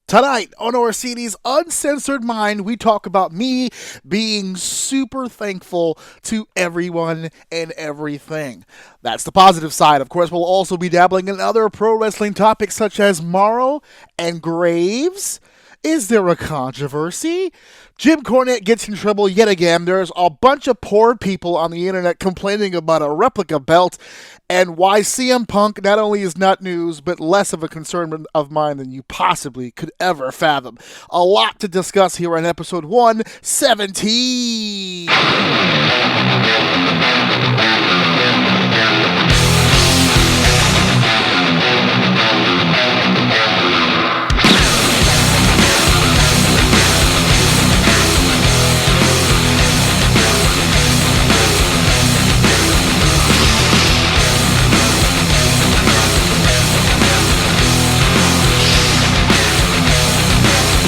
Tonight on Orsini's Uncensored Mind, we talk about me being super thankful to everyone and everything. That's the positive side. Of course, we'll also be dabbling in other pro wrestling topics such as Mauro and Graves. Is there a controversy? Jim Cornette gets in trouble yet again. There's a bunch of poor people on the internet complaining about a replica belt, and why CM Punk not only is not news, but less of a concern of mine than you possibly could ever fathom. A lot to discuss here on episode 117.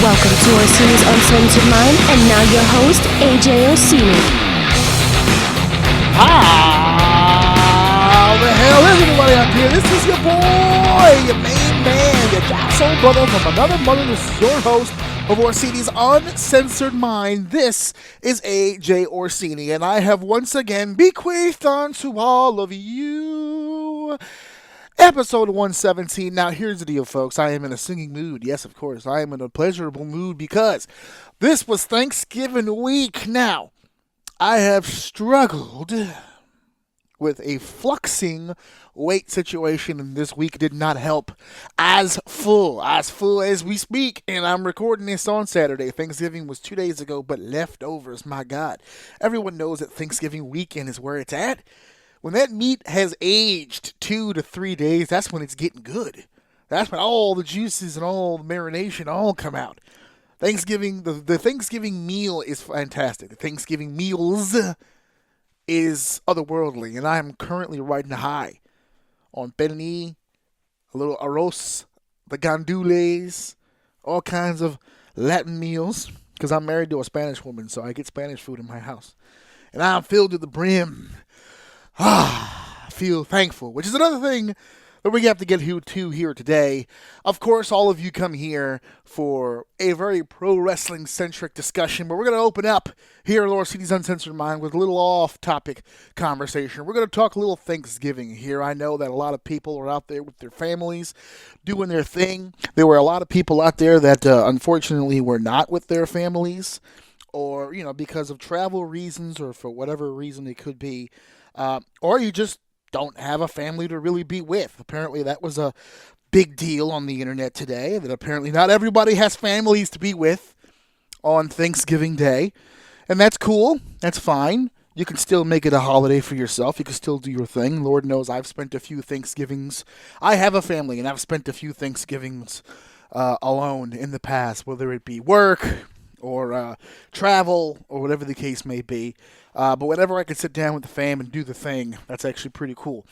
Welcome to Orsini's Uncensored Mind, and now your host, AJ Orsini. How the hell is everybody out here? This is your boy, your main man, your Jackson brother from another mother. This is your host of Orsini's Uncensored Mind. This is AJ Orsini, and I have once again bequeathed unto all of you episode 117. Now, here's the deal, folks. I am in a singing mood. Yes, of course. I am in a pleasurable mood because this was Thanksgiving week. Now, I have struggled with a fluxing weight situation, and this week did not help. As full as we speak, and I'm recording this on Saturday. Thanksgiving was 2 days ago, but leftovers, my God. Everyone knows that Thanksgiving weekend is where it's at. When that meat has aged 2 to 3 days, that's when it's getting good. That's when all the juices and all the marination all come out. Thanksgiving, the Thanksgiving meal is fantastic. The Thanksgiving meals is otherworldly, and I am currently riding high on penne, a little arroz, the gandules, all kinds of Latin meals, because I'm married to a Spanish woman, so I get Spanish food in my house. And I'm filled to the brim. I feel thankful, which is another thing that we have to get to here today. Of course, all of you come here for a very pro wrestling centric discussion, but we're going to open up here at Orsini's Uncensored Mind with a little off topic conversation. We're going to talk a little Thanksgiving here. I know that a lot of people are out there with their families doing their thing. There were a lot of people out there that unfortunately were not with their families, or because of travel reasons or for whatever reason it could be. Or you just don't have a family to really be with. Apparently that was a big deal on the internet today, that apparently not everybody has families to be with on Thanksgiving Day. And that's cool. That's fine. You can still make it a holiday for yourself. You can still do your thing. Lord knows I've spent a few Thanksgivings. I have a family, and I've spent a few Thanksgivings alone in the past, whether it be work or travel or whatever the case may be. But whenever I can sit down with the fam and do the thing, that's actually pretty cool.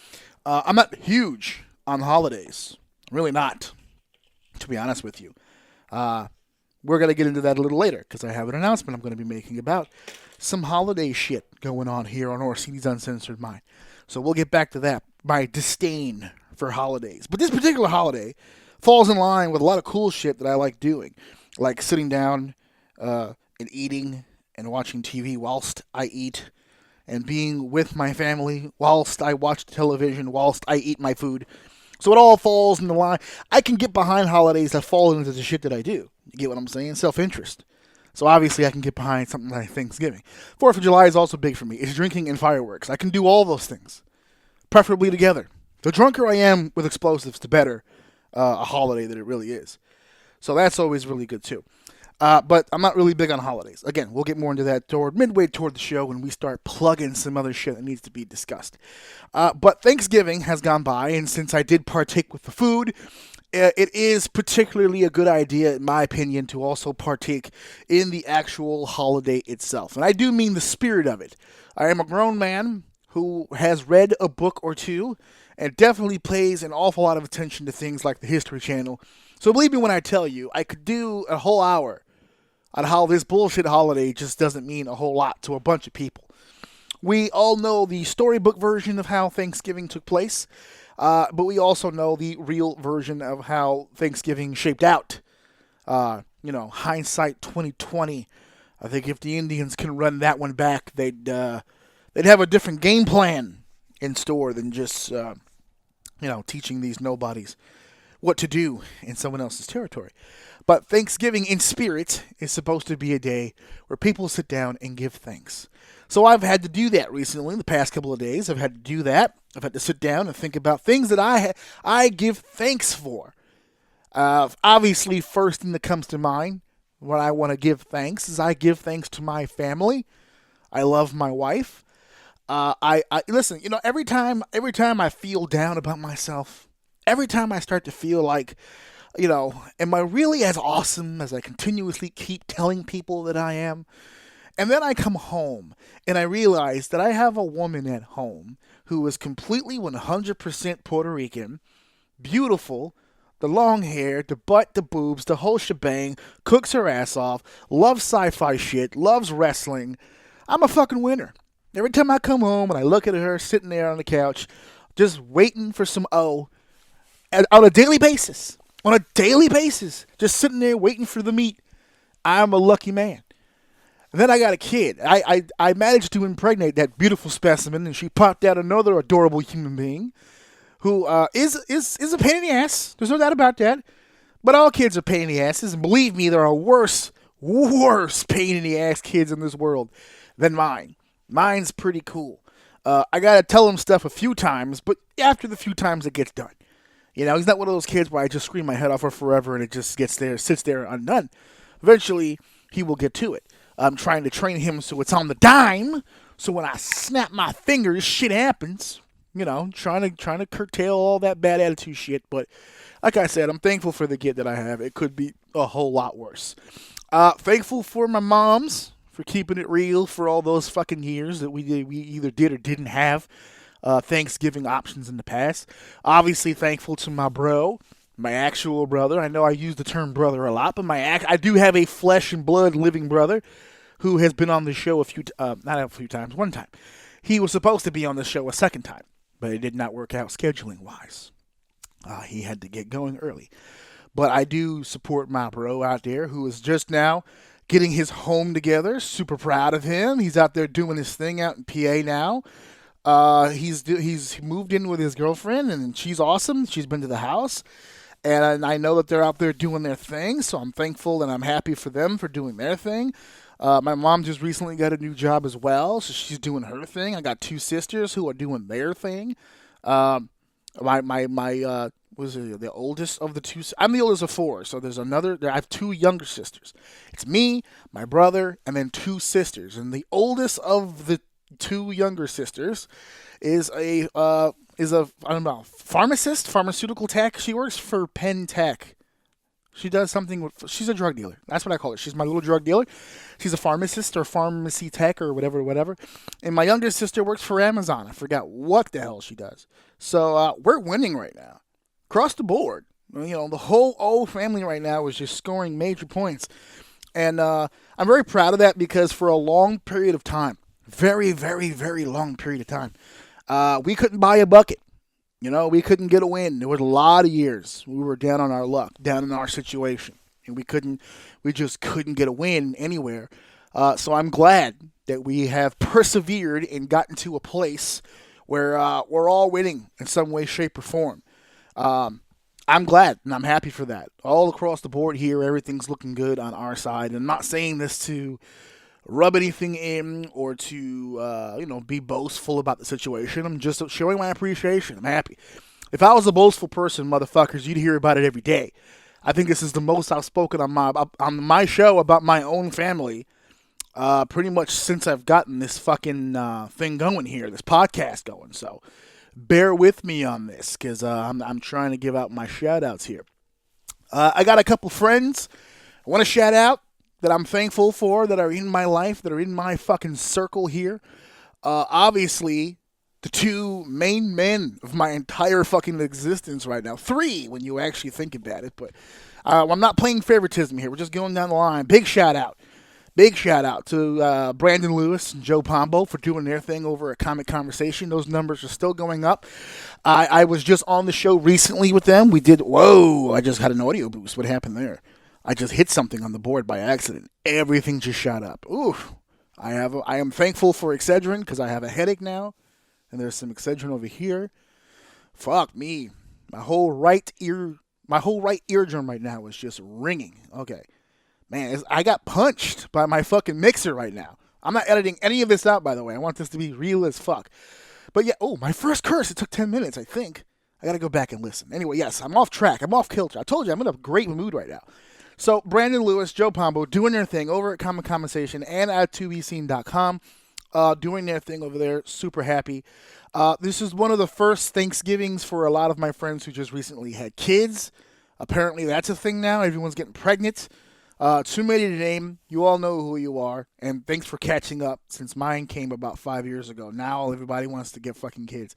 I'm not huge on holidays. Really not, to be honest with you. We're going to get into that a little later because I have an announcement I'm going to be making about some holiday shit going on here on Orsini's Uncensored Mind. So we'll get back to that, my disdain for holidays. But this particular holiday falls in line with a lot of cool shit that I like doing, like sitting down and eating and watching TV whilst I eat, and being with my family whilst I watch television, whilst I eat my food. So it all falls in the line. I can get behind holidays that fall into the shit that I do. You get what I'm saying? Self-interest. So obviously I can get behind something like Thanksgiving. 4th of July is also big for me. It's drinking and fireworks. I can do all those things, preferably together. The drunker I am with explosives, the better a holiday that it really is. So that's always really good too. But I'm not really big on holidays. Again, we'll get more into that midway toward the show when we start plugging some other shit that needs to be discussed. But Thanksgiving has gone by, and since I did partake with the food, it is particularly a good idea, in my opinion, to also partake in the actual holiday itself. And I do mean the spirit of it. I am a grown man who has read a book or two and definitely pays an awful lot of attention to things like the History Channel. So believe me when I tell you, I could do a whole hour on how this bullshit holiday just doesn't mean a whole lot to a bunch of people. We all know the storybook version of how Thanksgiving took place, but we also know the real version of how Thanksgiving shaped out Hindsight 2020. I think if the Indians can run that one back, they'd have a different game plan in store than just teaching these nobodies what to do in someone else's territory. But Thanksgiving in spirit is supposed to be a day where people sit down and give thanks. So I've had to do that recently, the past couple of days. I've had to do that. I've had to sit down and think about things that I give thanks for. Obviously, first thing that comes to mind when I want to give thanks is I give thanks to my family. I love my wife. I listen. Every time I feel down about myself, every time I start to feel like, am I really as awesome as I continuously keep telling people that I am? And then I come home and I realize that I have a woman at home who is completely 100% Puerto Rican, beautiful, the long hair, the butt, the boobs, the whole shebang, cooks her ass off, loves sci-fi shit, loves wrestling. I'm a fucking winner. Every time I come home and I look at her sitting there on the couch, just waiting for some on a daily basis, just sitting there waiting for the meat, I'm a lucky man. And then I got a kid. I managed to impregnate that beautiful specimen, and she popped out another adorable human being who is a pain in the ass. There's no doubt about that. But all kids are pain in the asses, and believe me, there are worse pain in the ass kids in this world than mine. Mine's pretty cool. I gotta tell him stuff a few times, but after the few times it gets done. He's not one of those kids where I just scream my head off for forever and it just sits there undone. Eventually, he will get to it. I'm trying to train him so it's on the dime. So when I snap my fingers, shit happens. Trying to curtail all that bad attitude shit. But like I said, I'm thankful for the kid that I have. It could be a whole lot worse. Thankful for my moms for keeping it real for all those fucking years that we either did or didn't have Thanksgiving options in the past. Obviously thankful to my bro. My actual brother. I know I use the term brother a lot, but I do have a flesh and blood living brother who has been on the show one time. He was supposed to be on the show a second time, but it did not work out scheduling-wise. He had to get going early. But I do support my bro out there who is just now getting his home together. Super proud of him. He's out there doing his thing out in PA now. He's moved in with his girlfriend, and she's awesome. She's been to the house. And I know that they're out there doing their thing, so I'm thankful and I'm happy for them for doing their thing. My mom just recently got a new job as well, so she's doing her thing. I got two sisters who are doing their thing. The oldest of the two? I'm the oldest of four, so I have two younger sisters. It's me, my brother, and then two sisters. And the oldest of the two younger sisters is a pharmacist, pharmaceutical tech. She works for Penn Tech. She does something she's a drug dealer. That's what I call her. She's my little drug dealer. She's a pharmacist or pharmacy tech or whatever. And my younger sister works for Amazon. I forgot what the hell she does. So we're winning right now. Across the board. The whole old family right now is just scoring major points. And I'm very proud of that because for a long period of time, very, very, very long period of time, we couldn't buy a bucket. We couldn't get a win. There was a lot of years we were down on our luck, down in our situation, and we just couldn't get a win anywhere. So I'm glad that we have persevered and gotten to a place where we're all winning in some way, shape, or form. I'm glad and I'm happy for that. All across the board here, everything's looking good on our side. And I'm not saying this to rub anything in or to, be boastful about the situation. I'm just showing my appreciation. I'm happy. If I was a boastful person, motherfuckers, you'd hear about it every day. I think this is the most I've spoken on my show about my own family pretty much since I've gotten this fucking thing going here, this podcast going. So bear with me on this because I'm trying to give out my shout-outs here. I got a couple friends I want to shout out that I'm thankful for, that are in my life, that are in my fucking circle here. Obviously, the two main men of my entire fucking existence right now. Three, when you actually think about it. But I'm not playing favoritism here. We're just going down the line. Big shout out to Brandon Lewis and Joe Pombo for doing their thing over at Comic Conversation. Those numbers are still going up. I was just on the show recently with them. I just had an audio boost. What happened there? I just hit something on the board by accident. Everything just shot up. Oof. I am thankful for Excedrin because I have a headache now, and there's some Excedrin over here. Fuck me. My whole right eardrum right now is just ringing. Okay. Man, I got punched by my fucking mixer right now. I'm not editing any of this out, by the way. I want this to be real as fuck. But yeah, my first curse, it took 10 minutes, I think. I got to go back and listen. Anyway, yes, I'm off track. I'm off kilter. I told you, I'm in a great mood right now. So, Brandon Lewis, Joe Pombo, doing their thing over at Common Conversation and at 2bscene.com. Doing their thing over there. Super happy. This is one of the first Thanksgivings for a lot of my friends who just recently had kids. Apparently, that's a thing now. Everyone's getting pregnant. Too many to name. You all know who you are. And thanks for catching up since mine came about 5 years ago. Now everybody wants to get fucking kids.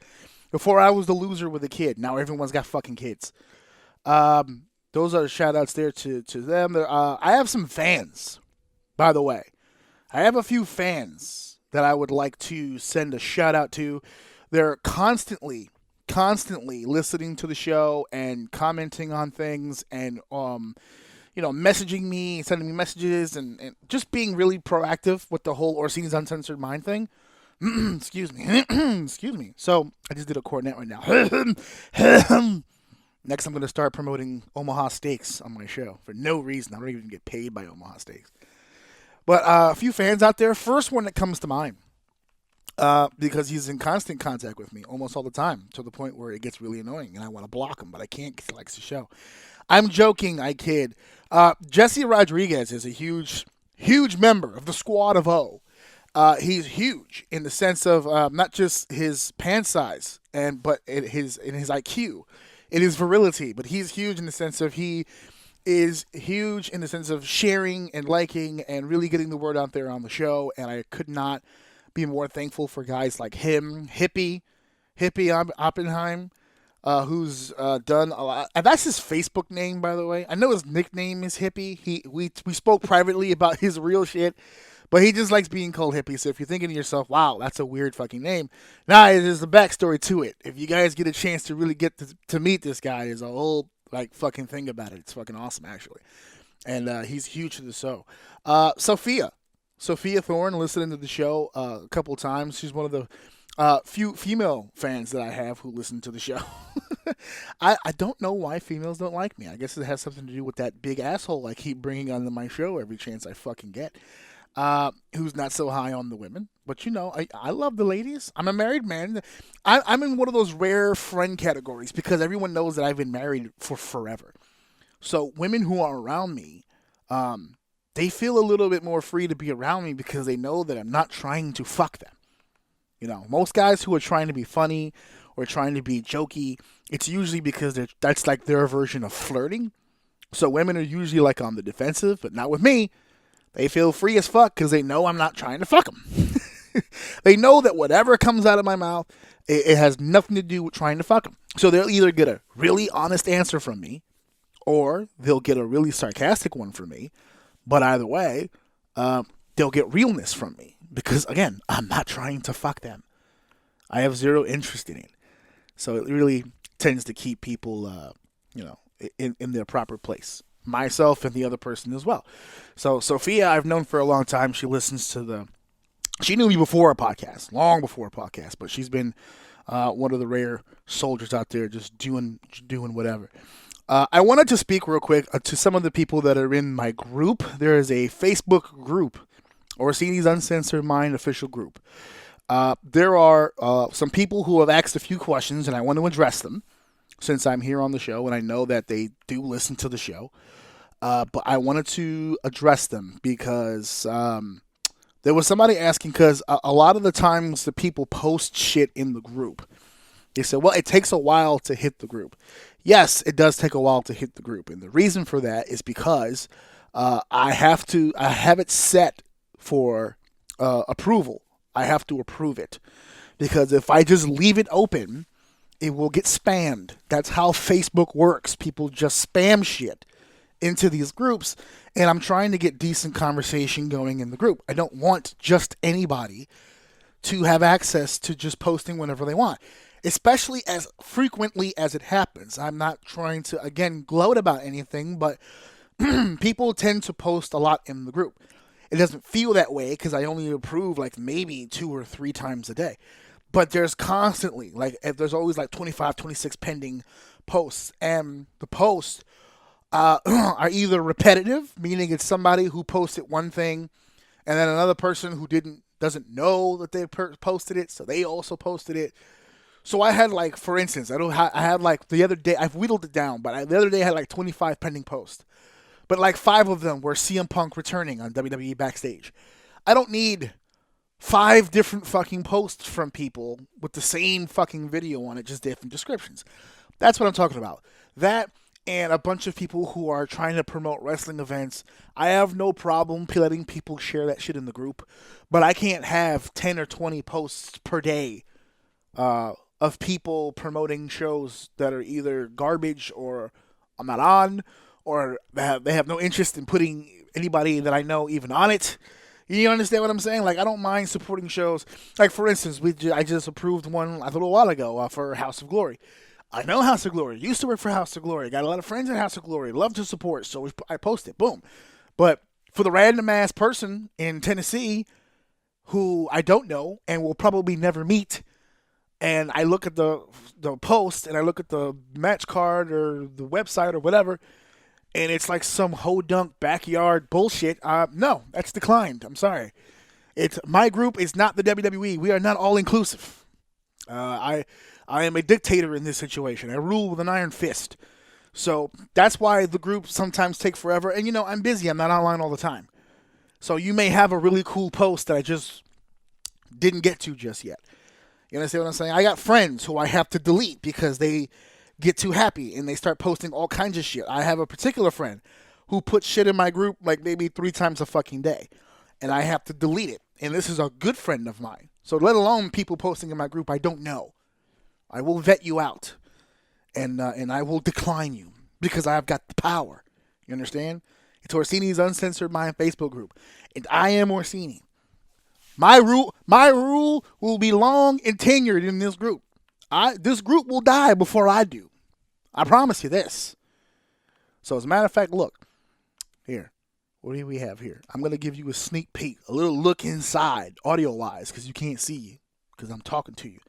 Before I was the loser with a kid. Now everyone's got fucking kids. Those are shout outs there to them. I have some fans, by the way. I have a few fans that I would like to send a shout out to. They're constantly listening to the show and commenting on things and messaging me, sending me messages, and just being really proactive with the whole Orsini's Uncensored Mind thing. Excuse me. Excuse me. So, I just did a Cornette right now. Next, I'm going to start promoting Omaha Steaks on my show for no reason. I don't even get paid by Omaha Steaks. But a few fans out there. First one that comes to mind, because he's in constant contact with me almost all the time, to the point where it gets really annoying, and I want to block him, but I can't because he likes the show. I'm joking, I kid. Jesse Rodriguez is a huge member of the Squad of O. He's huge in the sense of not just his pant size, but in his IQ, in his virility. But he's huge in the sense of he is huge in the sense of sharing and liking and really getting the word out there on the show. And I could not be more thankful for guys like him, Hippie Oppenheim. Who's done a lot. And that's his Facebook name, by the way. I know his nickname is Hippie. We spoke privately about his real shit, but he just likes being called Hippie. So if you're thinking to yourself, wow, that's a weird fucking name, there's a backstory to it. If you guys get a chance to really get to meet this guy, there's a whole fucking thing about it. It's fucking awesome, actually. And he's huge to the show. Sophia Thorne, listening to the show a couple times. She's one of the few female fans that I have who listen to the show. I don't know why females don't like me. I guess it has something to do with that big asshole I keep bringing onto my show every chance I fucking get. Who's not so high on the women. But, I love the ladies. I'm a married man. I'm in one of those rare friend categories because everyone knows that I've been married for forever. So women who are around me, they feel a little bit more free to be around me because they know that I'm not trying to fuck them. Most guys who are trying to be funny or trying to be jokey, it's usually because that's like their version of flirting. So women are usually on the defensive, but not with me. They feel free as fuck because they know I'm not trying to fuck them. They know that whatever comes out of my mouth, it has nothing to do with trying to fuck them. So they'll either get a really honest answer from me or they'll get a really sarcastic one from me. But either way, they'll get realness from me. Because, again, I'm not trying to fuck them. I have zero interest in it. So it really tends to keep people, in their proper place. Myself and the other person as well. So Sophia, I've known for a long time. She listens to she knew me before a podcast, long before a podcast. But she's been one of the rare soldiers out there just doing whatever. I wanted to speak real quick to some of the people that are in my group. There is a Facebook group, Orsini's Uncensored Mind official group. There are some people who have asked a few questions, and I want to address them since I'm here on the show, and I know that they do listen to the show. But I wanted to address them because there was somebody asking, because a lot of the times the people post shit in the group. They said, well, it takes a while to hit the group. Yes, it does take a while to hit the group. And the reason for that is because I have it set for approval. I have to approve it. Because if I just leave it open, it will get spammed. That's how Facebook works. People just spam shit into these groups. And I'm trying to get decent conversation going in the group. I don't want just anybody to have access to just posting whenever they want, especially as frequently as it happens. I'm not trying to, again, gloat about anything, but people tend to post a lot in the group. It doesn't feel that way because I only approve like maybe 2 or 3 times a day. But there's constantly, like, there's always like 25, 26 pending posts. And the posts are either repetitive, meaning it's somebody who posted one thing and then another person who doesn't know that they posted it, so they also posted it. So I had, like, for instance, I had like the other day, I've whittled it down, but the other day I had like 25 pending posts. But like 5 of them were CM Punk returning on WWE Backstage. I don't need 5 different fucking posts from people with the same fucking video on it, just different descriptions. That's what I'm talking about. That and a bunch of people who are trying to promote wrestling events. I have no problem letting people share that shit in the group, but I can't have 10 or 20 posts per day of people promoting shows that are either garbage or I'm not on, or they have no interest in putting anybody that I know even on it. You understand what I'm saying? Like, I don't mind supporting shows. Like, for instance, I just approved one a little while ago for House of Glory. I know House of Glory. Used to work for House of Glory. Got a lot of friends in House of Glory. Love to support, so I post it. Boom. But for the random ass person in Tennessee who I don't know and will probably never meet, and I look at the post and I look at the match card or the website or whatever, and it's like some ho-dunk backyard bullshit, no, that's declined. I'm sorry. My group is not the WWE. We are not all-inclusive. I am a dictator in this situation. I rule with an iron fist. So that's why the groups sometimes take forever. And, I'm busy. I'm not online all the time. So you may have a really cool post that I just didn't get to just yet. You understand what I'm saying? I got friends who I have to delete because they get too happy and they start posting all kinds of shit. I have a particular friend who puts shit in my group like maybe 3 times a fucking day, and I have to delete it. And this is a good friend of mine. So let alone people posting in my group I don't know. I will vet you out, and I will decline you because I've got the power. You understand? It's Orsini's Uncensored Mind Facebook group, and I am Orsini. My rule will be long and tenured in this group. This group will die before I do. I promise you this. So as a matter of fact, look. Here. What do we have here? I'm going to give you a sneak peek, a little look inside, audio-wise, because you can't see you, because I'm talking to you.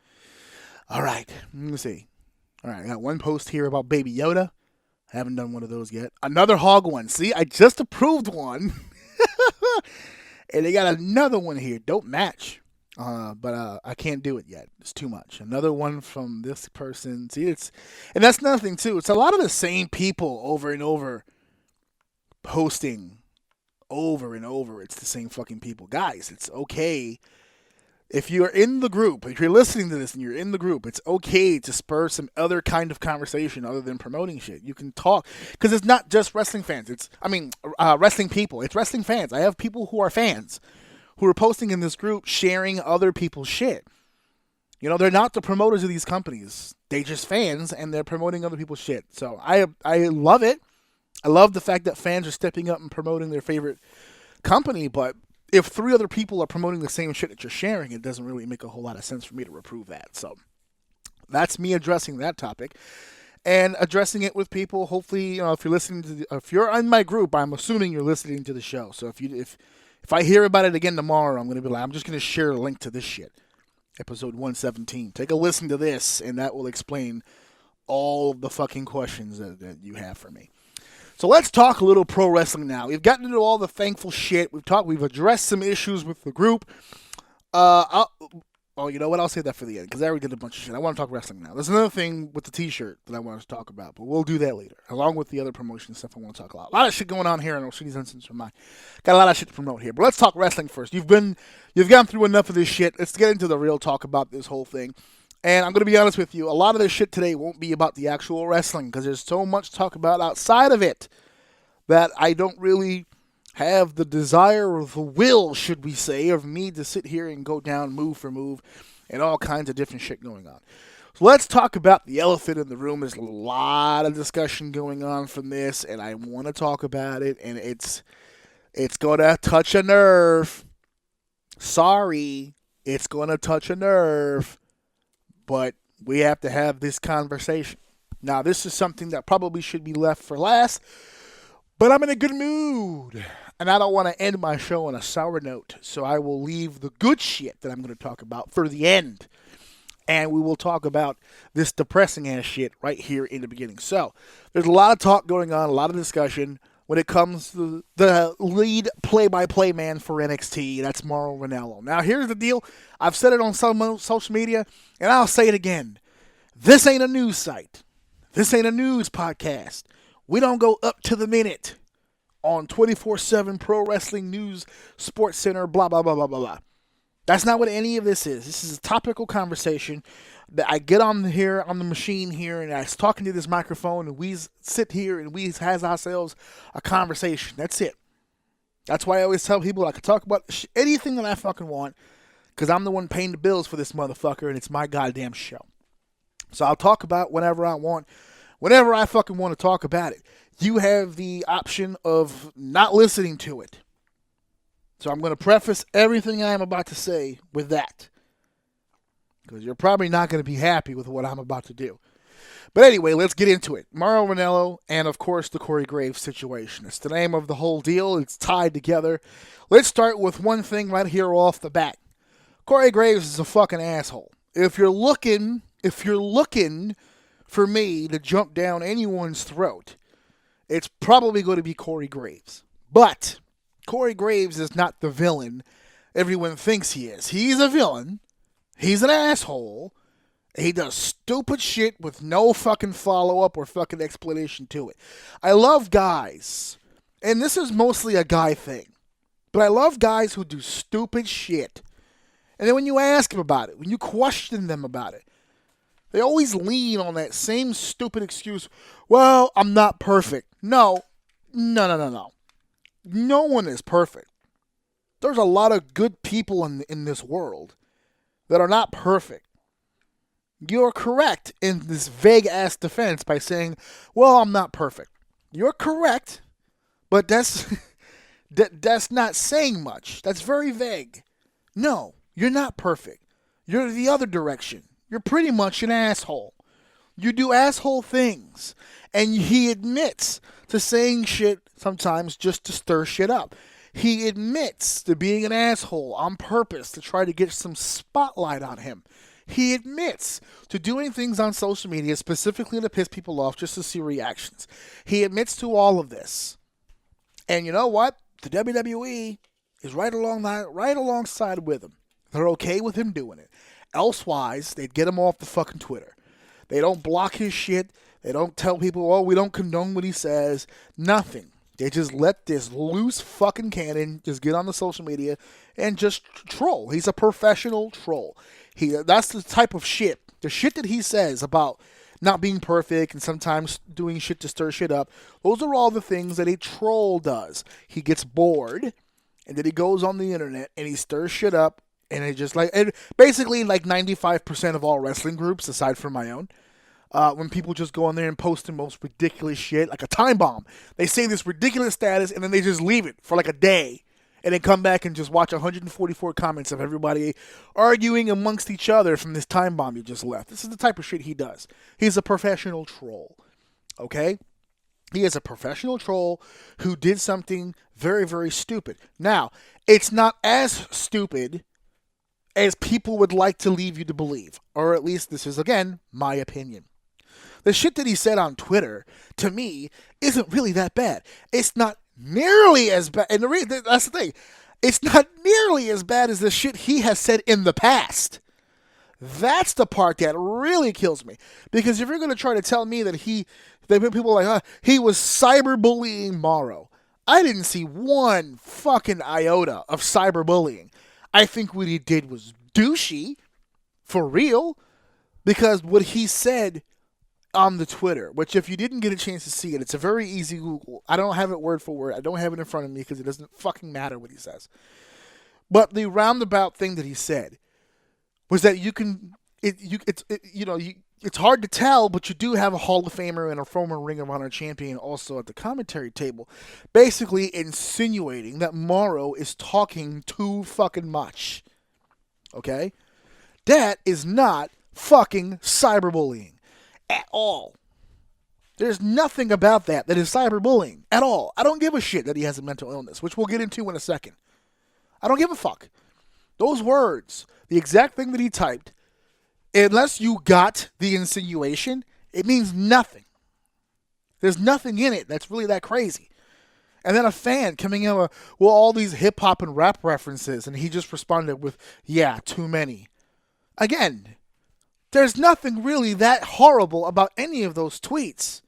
All right. Let me see. All right, I got one post here about Baby Yoda. I haven't done one of those yet. Another hog one. See, I just approved one. And they got another one here. Don't match. But I can't do it yet. It's too much. Another one from this person. See, and that's nothing too. It's a lot of the same people over and over posting over and over. It's the same fucking people. Guys, it's okay. If you're in the group, if you're listening to this and you're in the group, it's okay to spur some other kind of conversation other than promoting shit. You can talk, because it's not just wrestling fans. Wrestling people. It's wrestling fans. I have people who are fans who are posting in this group sharing other people's shit. They're not the promoters of these companies. They're just fans, and they're promoting other people's shit. So I love it. I love the fact that fans are stepping up and promoting their favorite company, but if 3 other people are promoting the same shit that you're sharing, it doesn't really make a whole lot of sense for me to approve that. So that's me addressing that topic and addressing it with people. Hopefully, if you're listening if you're in my group, I'm assuming you're listening to the show. So if I hear about it again tomorrow, I'm going to be like, I'm just going to share a link to this shit. Episode 117. Take a listen to this, and that will explain all of the fucking questions that you have for me. So let's talk a little pro wrestling now. We've gotten into all the thankful shit. We've addressed some issues with the group. You know what? I'll save that for the end, because I already did a bunch of shit. I want to talk wrestling now. There's another thing with the t-shirt that I want to talk about, but we'll do that later, along with the other promotion stuff I want to talk about. A lot of shit going on here on Orsini's Uncensored Mind. Got a lot of shit to promote here, but let's talk wrestling first. You've gone through enough of this shit. Let's get into the real talk about this whole thing. And I'm going to be honest with you, a lot of this shit today won't be about the actual wrestling, because there's so much to talk about outside of it that I don't really have the desire or the will, should we say, of me to sit here and go down move for move and all kinds of different shit going on. So let's talk about the elephant in the room. There's a lot of discussion going on from this, and I want to talk about it, and it's going to touch a nerve. Sorry, it's going to touch a nerve. But we have to have this conversation. Now, this is something that probably should be left for last, But I'm in a good mood. And I don't want to end my show on a sour note. So I will leave the good shit that I'm going to talk about for the end. And we will talk about this depressing ass shit right here in the beginning. So there's a lot of talk going on, a lot of discussion when it comes to the lead play-by-play man for NXT. That's Mauro Ranallo. Now here's the deal. I've said it on some social media, and I'll say it again. This ain't a news site. This ain't a news podcast. We don't go up to the minute on 24/7 Pro Wrestling News, Sports Center, blah, blah, blah, blah, blah, blah. That's not what any of this is. This is a topical conversation that I get on here, on the machine here, and I was talking to this microphone, and we sit here and we has ourselves a conversation. That's it. That's why I always tell people I can talk about anything that I fucking want, because I'm the one paying the bills for this motherfucker, and it's my goddamn show. So I'll talk about whatever I want, whenever I fucking want to talk about it. You have the option of not listening to it. So I'm going to preface everything I'm about to say with that, because you're probably not going to be happy with what I'm about to do. But anyway, let's get into it. Mauro Ranallo and, of course, the Corey Graves situation. It's the name of the whole deal. It's tied together. Let's start with one thing right here off the bat. Corey Graves is a fucking asshole. If you're looking for me to jump down anyone's throat, it's probably going to be Corey Graves. But Corey Graves is not the villain everyone thinks he is. He's a villain. He's an asshole. He does stupid shit with no fucking follow-up or fucking explanation to it. I love guys, and this is mostly a guy thing, but I love guys who do stupid shit. And then when you ask them about it, when you question them about it, they always lean on that same stupid excuse. Well, I'm not perfect. No. No one is perfect. There's a lot of good people in this world that are not perfect. You're correct in this vague-ass defense by saying, well, I'm not perfect. You're correct, but that's not saying much. That's very vague. No, you're not perfect. You're the other direction. You're pretty much an asshole. You do asshole things. And he admits to saying shit sometimes just to stir shit up. He admits to being an asshole on purpose to try to get some spotlight on him. He admits to doing things on social media specifically to piss people off just to see reactions. He admits to all of this. And you know what? The WWE is right alongside with him. They're okay with him doing it. Elsewise, they'd get him off the fucking Twitter. They don't block his shit. They don't tell people, oh, we don't condone what he says. Nothing. They just let this loose fucking cannon just get on the social media and just troll. He's a professional troll. That's the type of shit. The shit that he says about not being perfect and sometimes doing shit to stir shit up, those are all the things that a troll does. He gets bored, and then he goes on the internet and he stirs shit up, and it just and basically 95% of all wrestling groups, aside from my own, when people just go on there and post the most ridiculous shit, like a time bomb. They say this ridiculous status, and then they just leave it for like a day, and then come back and just watch 144 comments of everybody arguing amongst each other from this time bomb you just left. This is the type of shit he does. He's a professional troll, okay? He is a professional troll who did something very, very stupid. Now, it's not as stupid as people would like to leave you to believe, or at least this is, again, my opinion. The shit that he said on Twitter, to me, isn't really that bad. It's not nearly as bad. And that's the thing. It's not nearly as bad as the shit he has said in the past. That's the part that really kills me. Because if you're going to try to tell me that people are like, he was cyberbullying Mauro. I didn't see one fucking iota of cyberbullying. I think what he did was douchey, for real, because what he said on the Twitter, which if you didn't get a chance to see it, it's a very easy Google. I don't have it word for word. I don't have it in front of me because it doesn't fucking matter what he says. But the roundabout thing that he said was that it's hard to tell, but you do have a Hall of Famer and a former Ring of Honor champion also at the commentary table, basically insinuating that Mauro is talking too fucking much. Okay? That is not fucking cyberbullying at all. There's nothing about that is cyberbullying at all. I don't give a shit that he has a mental illness, which we'll get into in a second. I don't give a fuck. Those words, the exact thing that he typed, unless you got the insinuation, it means nothing. There's nothing in it that's really that crazy. And then a fan coming in with, well, all these hip-hop and rap references, and he just responded with, yeah, too many. Again, there's nothing really that horrible about any of those tweets.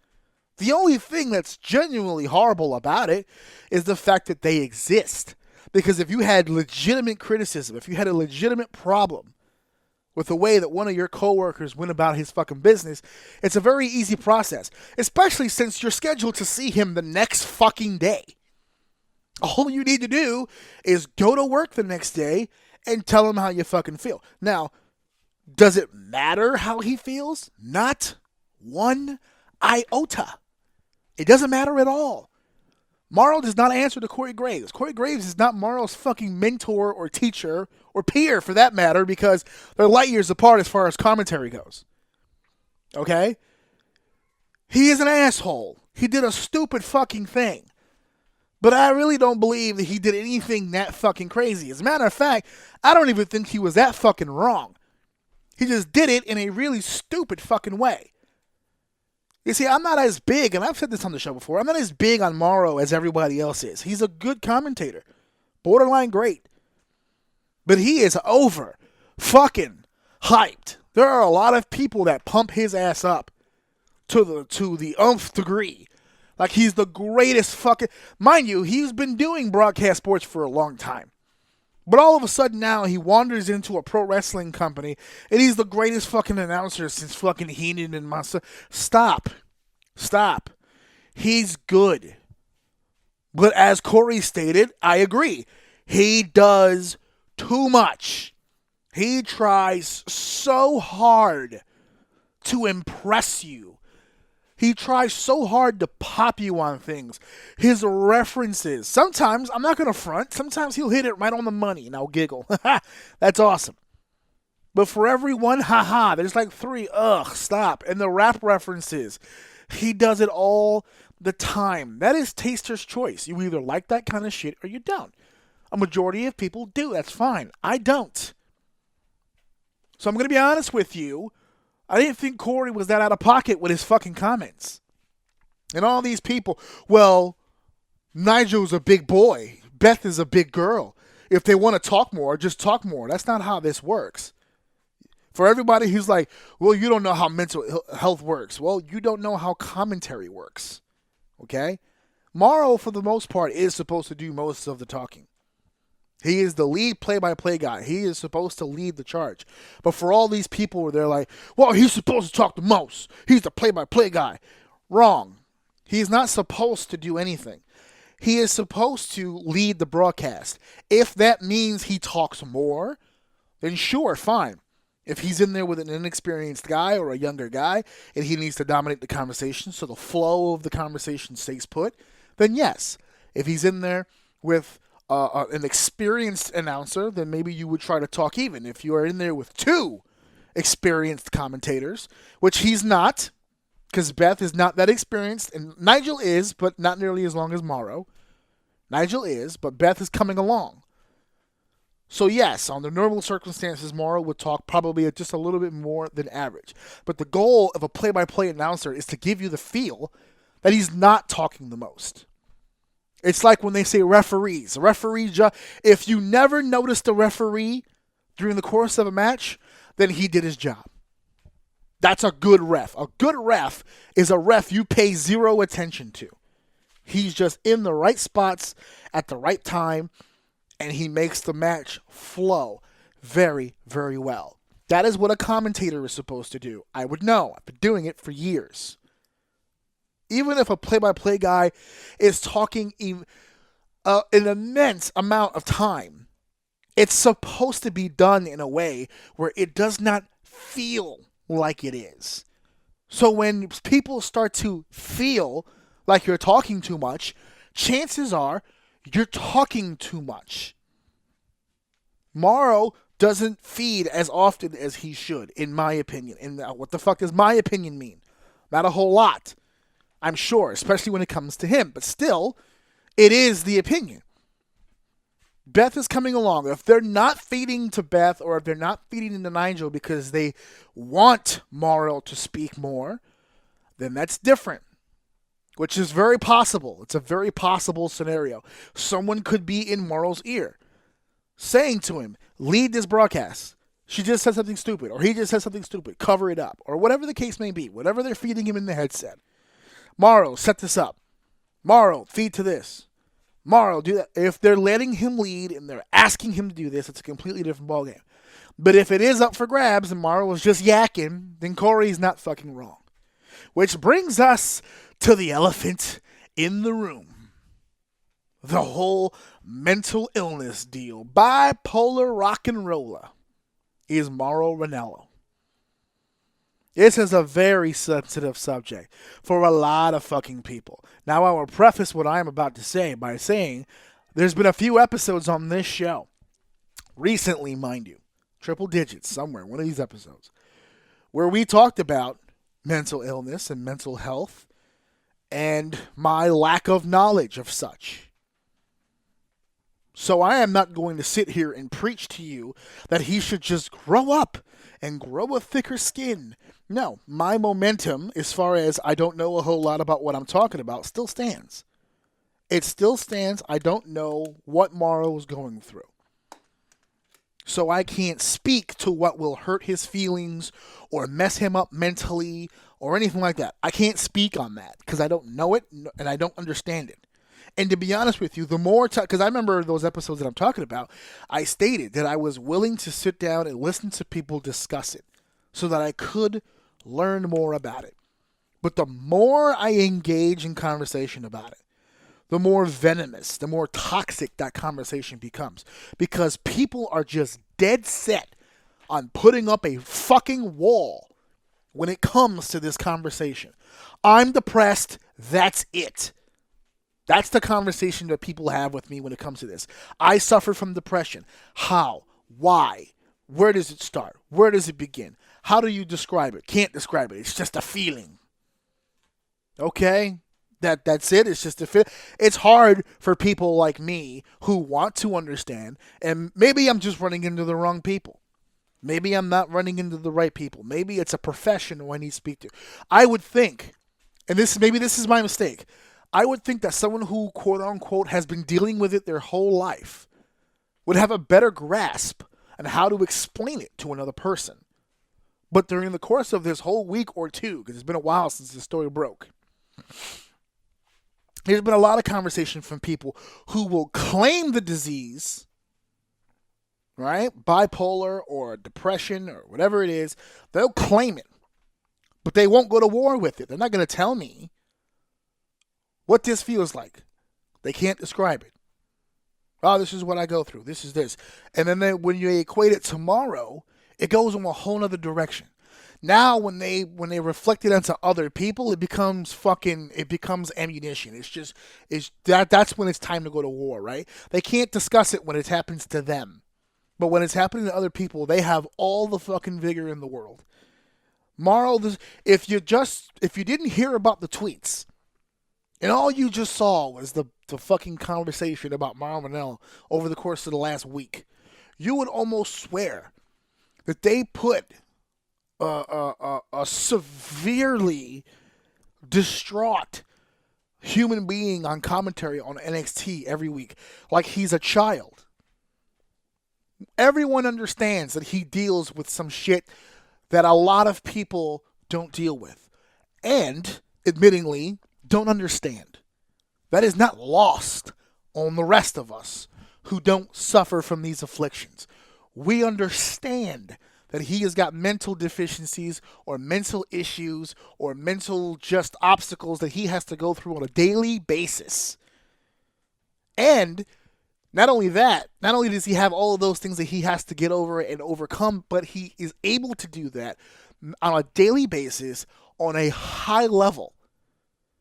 The only thing that's genuinely horrible about it is the fact that they exist. Because if you had legitimate criticism, if you had a legitimate problem with the way that one of your coworkers went about his fucking business, it's a very easy process. Especially since you're scheduled to see him the next fucking day. All you need to do is go to work the next day and tell him how you fucking feel. Now, does it matter how he feels? Not one iota. It doesn't matter at all. Mauro does not answer to Corey Graves. Corey Graves is not Mauro's fucking mentor or teacher or peer for that matter because they're light years apart as far as commentary goes. Okay? He is an asshole. He did a stupid fucking thing. But I really don't believe that he did anything that fucking crazy. As a matter of fact, I don't even think he was that fucking wrong. He just did it in a really stupid fucking way. You see, I'm not as big, and I've said this on the show before, I'm not as big on Mauro as everybody else is. He's a good commentator. Borderline great. But he is over fucking hyped. There are a lot of people that pump his ass up to the umph degree. Like he's the greatest fucking... Mind you, he's been doing broadcast sports for a long time. But all of a sudden now he wanders into a pro wrestling company and he's the greatest fucking announcer since fucking Heenan and Massa. Stop. He's good. But as Corey stated, I agree. He does too much. He tries so hard to impress you. He tries so hard to pop you on things. His references. Sometimes, I'm not going to front, sometimes he'll hit it right on the money and I'll giggle. That's awesome. But for every one, haha, there's like 3, stop. And the rap references. He does it all the time. That is taster's choice. You either like that kind of shit or you don't. A majority of people do. That's fine. I don't. So I'm going to be honest with you. I didn't think Corey was that out of pocket with his fucking comments. And all these people, well, Nigel's a big boy. Beth is a big girl. If they want to talk more, just talk more. That's not how this works. For everybody who's like, well, you don't know how mental health works. Well, you don't know how commentary works. Okay? Mauro, for the most part, is supposed to do most of the talking. He is the lead play-by-play guy. He is supposed to lead the charge. But for all these people where they're like, well, he's supposed to talk the most. He's the play-by-play guy. Wrong. He's not supposed to do anything. He is supposed to lead the broadcast. If that means he talks more, then sure, fine. If he's in there with an inexperienced guy or a younger guy and he needs to dominate the conversation so the flow of the conversation stays put, then yes. If he's in there with an experienced announcer, then maybe you would try to talk even. If you are in there with 2 experienced commentators, which he's not, because Beth is not that experienced, and Nigel is, but not nearly as long as Mauro. Nigel is, but Beth is coming along. So yes, under normal circumstances, Mauro would talk probably just a little bit more than average. But the goal of a play-by-play announcer is to give you the feel that he's not talking the most. It's like when they say referees. If you never noticed the referee during the course of a match, then he did his job. That's a good ref. A good ref is a ref you pay 0 attention to. He's just in the right spots at the right time, and he makes the match flow very, very well. That is what a commentator is supposed to do. I would know. I've been doing it for years. Even if a play-by-play guy is talking an immense amount of time, it's supposed to be done in a way where it does not feel like it is. So when people start to feel like you're talking too much, chances are you're talking too much. Mauro doesn't feed as often as he should, in my opinion. And what the fuck does my opinion mean? Not a whole lot. I'm sure, especially when it comes to him. But still, it is the opinion. Beth is coming along. If they're not feeding to Beth or if they're not feeding into Nigel because they want Mauro to speak more, then that's different, which is very possible. It's a very possible scenario. Someone could be in Mauro's ear saying to him, lead this broadcast. She just said something stupid, or he just said something stupid. Cover it up, or whatever the case may be. Whatever they're feeding him in the headset. Mauro, set this up. Mauro, feed to this. Mauro, do that. If they're letting him lead and they're asking him to do this, it's a completely different ballgame. But if it is up for grabs and Mauro is just yakking, then Corey's not fucking wrong. Which brings us to the elephant in the room. The whole mental illness deal. Bipolar rock and roller is Mauro Ranallo. This is a very sensitive subject for a lot of fucking people. Now, I will preface what I am about to say by saying there's been a few episodes on this show, recently, mind you, triple digits somewhere, one of these episodes, where we talked about mental illness and mental health and my lack of knowledge of such. So I am not going to sit here and preach to you that he should just grow up and grow a thicker skin. No, my momentum, as far as I don't know a whole lot about what I'm talking about, still stands. It still stands. I don't know what Mauro is going through. So I can't speak to what will hurt his feelings or mess him up mentally or anything like that. I can't speak on that because I don't know it and I don't understand it. And to be honest with you, the more because I remember those episodes that I'm talking about, I stated that I was willing to sit down and listen to people discuss it so that I could learn more about it. But the more I engage in conversation about it, the more venomous, the more toxic that conversation becomes. Because people are just dead set on putting up a fucking wall when it comes to this conversation. I'm depressed, that's it. That's the conversation that people have with me when it comes to this. I suffer from depression. How? Why? Where does it start? Where does it begin? How do you describe it? Can't describe it. It's just a feeling. Okay? That's it. It's just a feeling. It's hard for people like me who want to understand, and maybe I'm just running into the wrong people. Maybe I'm not running into the right people. Maybe it's a profession who I need to speak to. I would think, and maybe this is my mistake, I would think that someone who, quote unquote, has been dealing with it their whole life would have a better grasp on how to explain it to another person. But during the course of this whole week or two, because it's been a while since the story broke, there's been a lot of conversation from people who will claim the disease, right? Bipolar or depression or whatever it is. They'll claim it, but they won't go to war with it. They're not going to tell me what this feels like. They can't describe it. Oh, this is what I go through. This is this. And then when you equate it to Mauro, it goes in a whole other direction. Now, when they reflect it onto other people, it becomes ammunition. That's when it's time to go to war, right? They can't discuss it when it happens to them. But when it's happening to other people, they have all the fucking vigor in the world. Mauro, if you didn't hear about the tweets, and all you just saw was the fucking conversation about Mauro Ranallo over the course of the last week, you would almost swear that they put a severely distraught human being on commentary on NXT every week like he's a child. Everyone understands that he deals with some shit that a lot of people don't deal with. And, admittingly, don't understand. That is not lost on the rest of us who don't suffer from these afflictions. We understand that he has got mental deficiencies or mental issues or mental just obstacles that he has to go through on a daily basis. And not only that, not only does he have all of those things that he has to get over and overcome, but he is able to do that on a daily basis on a high level.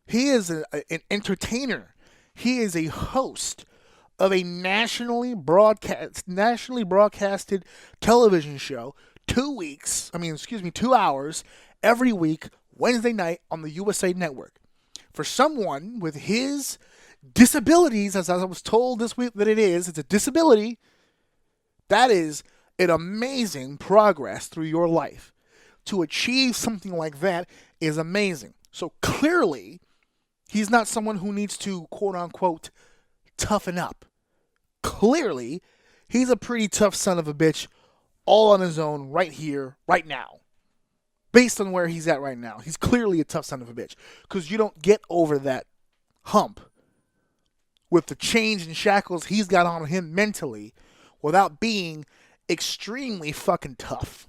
He is an entertainer. He is a host of a nationally broadcasted television show 2 hours every week, Wednesday night on the USA Network. For someone with his disabilities, as I was told this week that it's a disability, that is an amazing progress through your life. To achieve something like that is amazing. So clearly, he's not someone who needs to, quote unquote, toughen up. Clearly, he's a pretty tough son of a bitch all on his own right here, right now. Based on where he's at right now, he's clearly a tough son of a bitch. Because you don't get over that hump with the chains and shackles he's got on him mentally without being extremely fucking tough.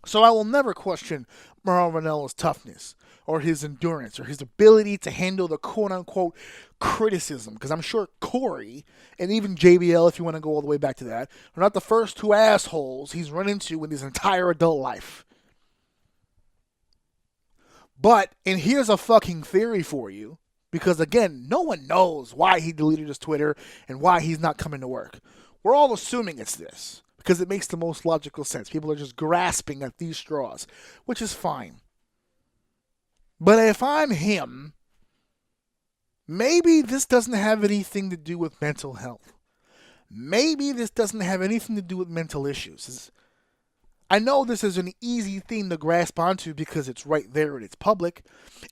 So I will never question Mauro Ranallo's toughness or his endurance or his ability to handle the quote-unquote criticism. Because I'm sure Corey and even JBL, if you want to go all the way back to that, are not the first two assholes he's run into in his entire adult life. And here's a fucking theory for you. Because again, no one knows why he deleted his Twitter and why he's not coming to work. We're all assuming it's this. Because it makes the most logical sense. People are just grasping at these straws, which is fine. But if I'm him, maybe this doesn't have anything to do with mental health. Maybe this doesn't have anything to do with mental issues. I know this is an easy thing to grasp onto because it's right there and it's public,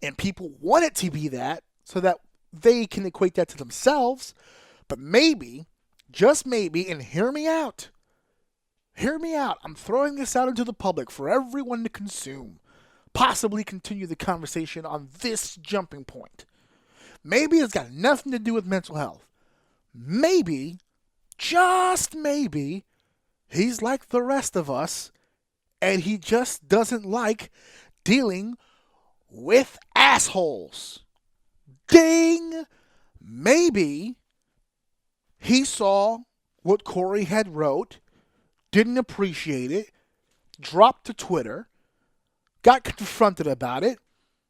and people want it to be that so that they can equate that to themselves. But maybe, just maybe, and hear me out. Hear me out. I'm throwing this out into the public for everyone to consume. Possibly continue the conversation on this jumping point. Maybe it's got nothing to do with mental health. Maybe, just maybe, he's like the rest of us and he just doesn't like dealing with assholes. Ding! Maybe he saw what Corey had wrote, didn't appreciate it, dropped to Twitter, got confronted about it,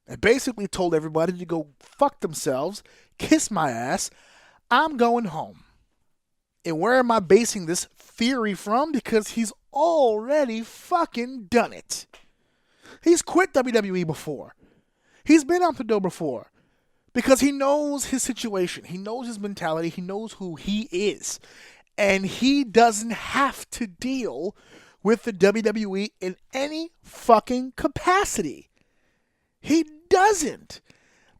and basically told everybody to go fuck themselves, kiss my ass, I'm going home. And where am I basing this theory from? Because he's already fucking done it. He's quit WWE before. He's been out the door before. Because he knows his situation. He knows his mentality. He knows who he is. And he doesn't have to deal with the WWE in any fucking capacity. He doesn't.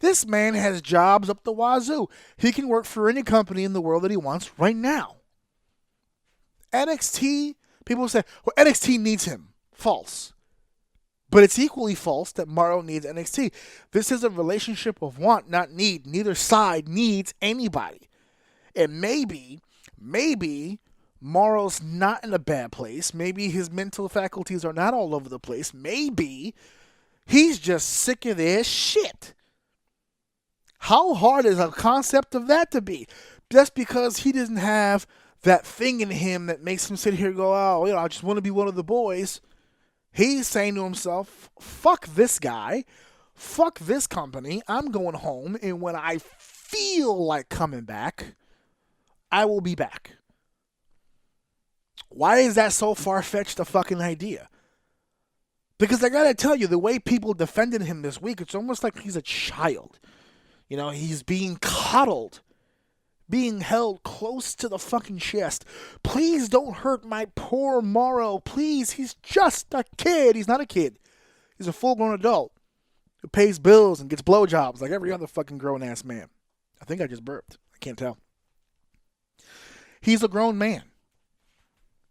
This man has jobs up the wazoo. He can work for any company in the world that he wants right now. NXT, people say, well, NXT needs him. False. But it's equally false that Mauro needs NXT. This is a relationship of want, not need. Neither side needs anybody. And maybe Mauro's not in a bad place. Maybe his mental faculties are not all over the place. Maybe he's just sick of this shit. How hard is a concept of that to be? Just because he doesn't have that thing in him that makes him sit here and go, oh, I just want to be one of the boys. He's saying to himself, fuck this guy, fuck this company, I'm going home, and when I feel like coming back, I will be back. Why is that so far-fetched a fucking idea? Because I gotta tell you, the way people defended him this week, it's almost like he's a child. He's being coddled, being held close to the fucking chest. Please don't hurt my poor Mauro. Please, he's just a kid. He's not a kid. He's a full-grown adult who pays bills and gets blowjobs like every other fucking grown-ass man. I think I just burped. I can't tell. He's a grown man.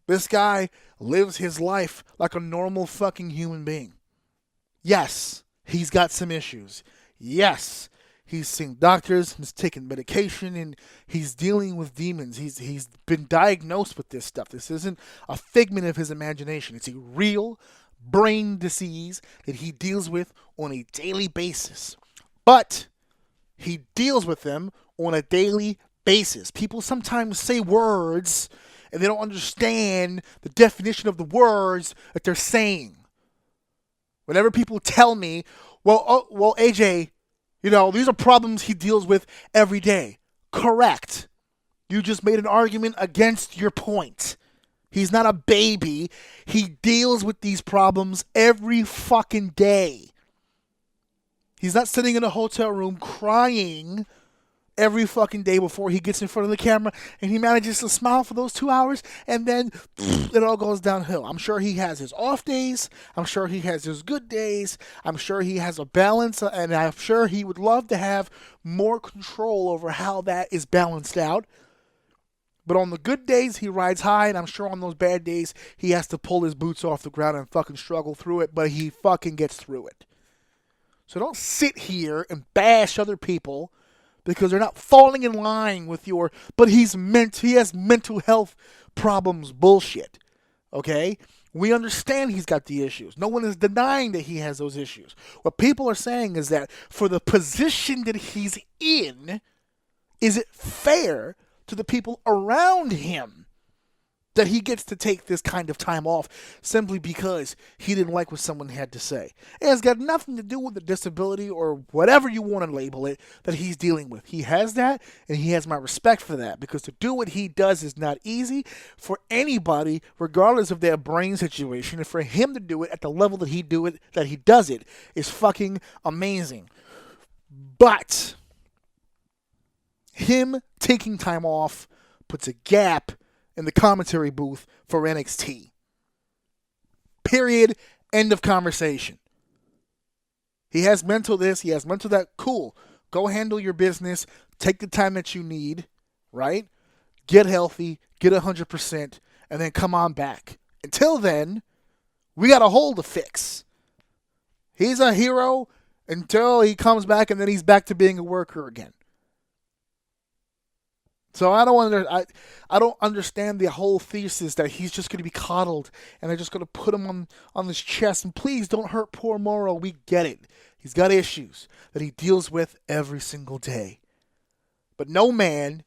This guy lives his life like a normal fucking human being. Yes, he's got some issues. Yes, he's seen doctors, he's taken medication, and he's dealing with demons. He's been diagnosed with this stuff. This isn't a figment of his imagination. It's a real brain disease that he deals with on a daily basis. But he deals with them on a daily basis. People sometimes say words and they don't understand the definition of the words that they're saying. Whenever people tell me, well, AJ, these are problems he deals with every day. Correct. You just made an argument against your point. He's not a baby. He deals with these problems every fucking day. He's not sitting in a hotel room crying every fucking day before he gets in front of the camera, and he manages to smile for those 2 hours, and then it all goes downhill. I'm sure he has his off days. I'm sure he has his good days. I'm sure he has a balance, and I'm sure he would love to have more control over how that is balanced out. But on the good days, he rides high, and I'm sure on those bad days, he has to pull his boots off the ground and fucking struggle through it, but he fucking gets through it. So don't sit here and bash other people because they're not falling in line with your, but he has mental health problems bullshit. Okay? We understand he's got the issues. No one is denying that he has those issues. What people are saying is that for the position that he's in, is it fair to the people around him that he gets to take this kind of time off simply because he didn't like what someone had to say? It has got nothing to do with the disability or whatever you want to label it that he's dealing with. He has that, and he has my respect for that, because to do what he does is not easy for anybody, regardless of their brain situation, and for him to do it at the level that he does it is fucking amazing. But him taking time off puts a gap in the commentary booth for NXT. Period. End of conversation. He has mental this, he has mental that. Cool. Go handle your business. Take the time that you need, right? Get healthy, get 100%, and then come on back. Until then, we got a hole to fix. He's a hero until he comes back, and then he's back to being a worker again. So I don't understand the whole thesis that he's just going to be coddled and they're just going to put him on his chest. And please don't hurt poor Mauro. We get it. He's got issues that he deals with every single day. But no man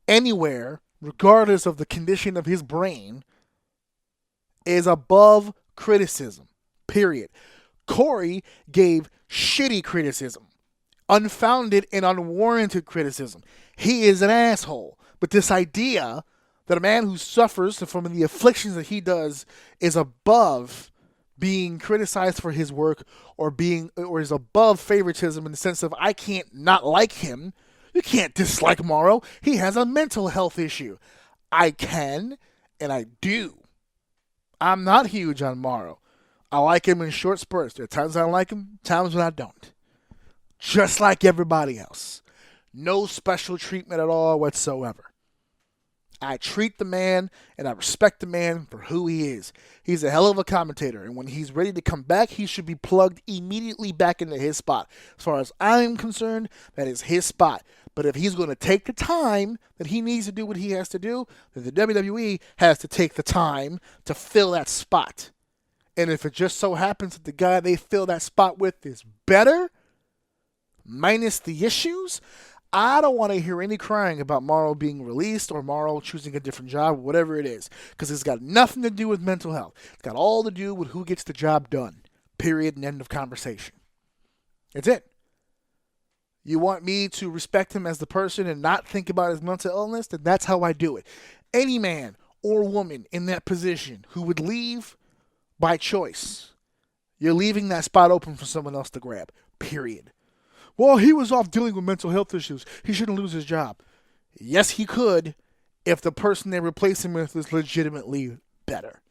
anywhere, regardless of the condition of his brain, is above criticism. Period. Corey gave shitty criticism. Unfounded and unwarranted criticism. He is an asshole. But this idea that a man who suffers from the afflictions that he does is above being criticized for his work or is above favoritism in the sense of I can't not like him. You can't dislike Mauro. He has a mental health issue. I can and I do. I'm not huge on Mauro. I like him in short spurts. There are times I like him, times when I don't. Just like everybody else. No special treatment at all whatsoever. I treat the man and I respect the man for who he is. He's a hell of a commentator, and when he's ready to come back, he should be plugged immediately back into his spot. As far as I'm concerned, that is his spot. But if he's going to take the time that he needs to do what he has to do, then the WWE has to take the time to fill that spot. And if it just so happens that the guy they fill that spot with is better, minus the issues, I don't want to hear any crying about Mauro being released or Mauro choosing a different job, whatever it is, because it's got nothing to do with mental health. It's got all to do with who gets the job done. Period and end of conversation. That's it. You want me to respect him as the person and not think about his mental illness? Then that's how I do it. Any man or woman in that position who would leave by choice, you're leaving that spot open for someone else to grab. Period. Well, he was off dealing with mental health issues. He shouldn't lose his job. Yes, he could if the person they replace him with is legitimately better.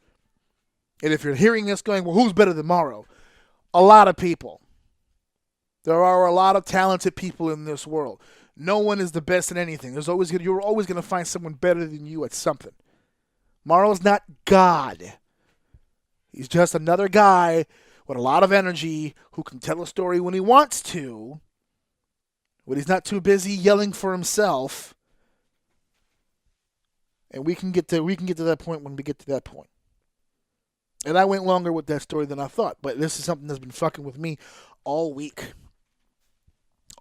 And if you're hearing this going, well, who's better than Mauro? A lot of people. There are a lot of talented people in this world. No one is the best at anything. You're always going to find someone better than you at something. Mauro's not God. He's just another guy with a lot of energy who can tell a story when he wants to, when he's not too busy yelling for himself. And we can get to that point when we get to that point. And I went longer with that story than I thought, but this is something that's been fucking with me all week.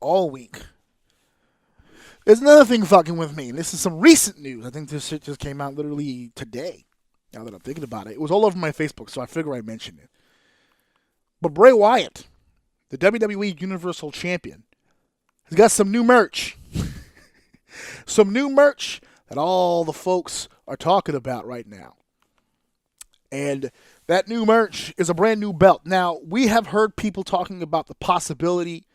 All week. There's another thing fucking with me, and this is some recent news. I think this shit just came out literally today, now that I'm thinking about it. It was all over my Facebook, so I figure I'd mention it. But Bray Wyatt, the WWE Universal Champion, has got some new merch. Some new merch that all the folks are talking about right now. And That new merch is a brand new belt. Now, we have heard people talking about the possibility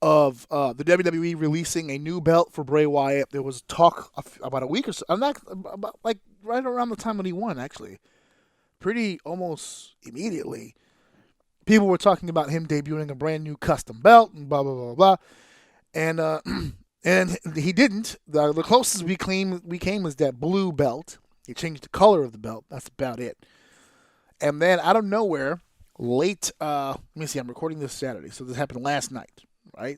of the WWE releasing a new belt for Bray Wyatt. There was talk about a week or so. I'm not about like right around the time when he won, actually. Pretty almost immediately. People were talking about him debuting a brand new custom belt and blah blah blah blah. And and he didn't. The closest we came was that blue belt. He changed the color of the belt. That's about it. And then out of nowhere, late, let me see, I'm recording this Saturday, so this happened last night, right?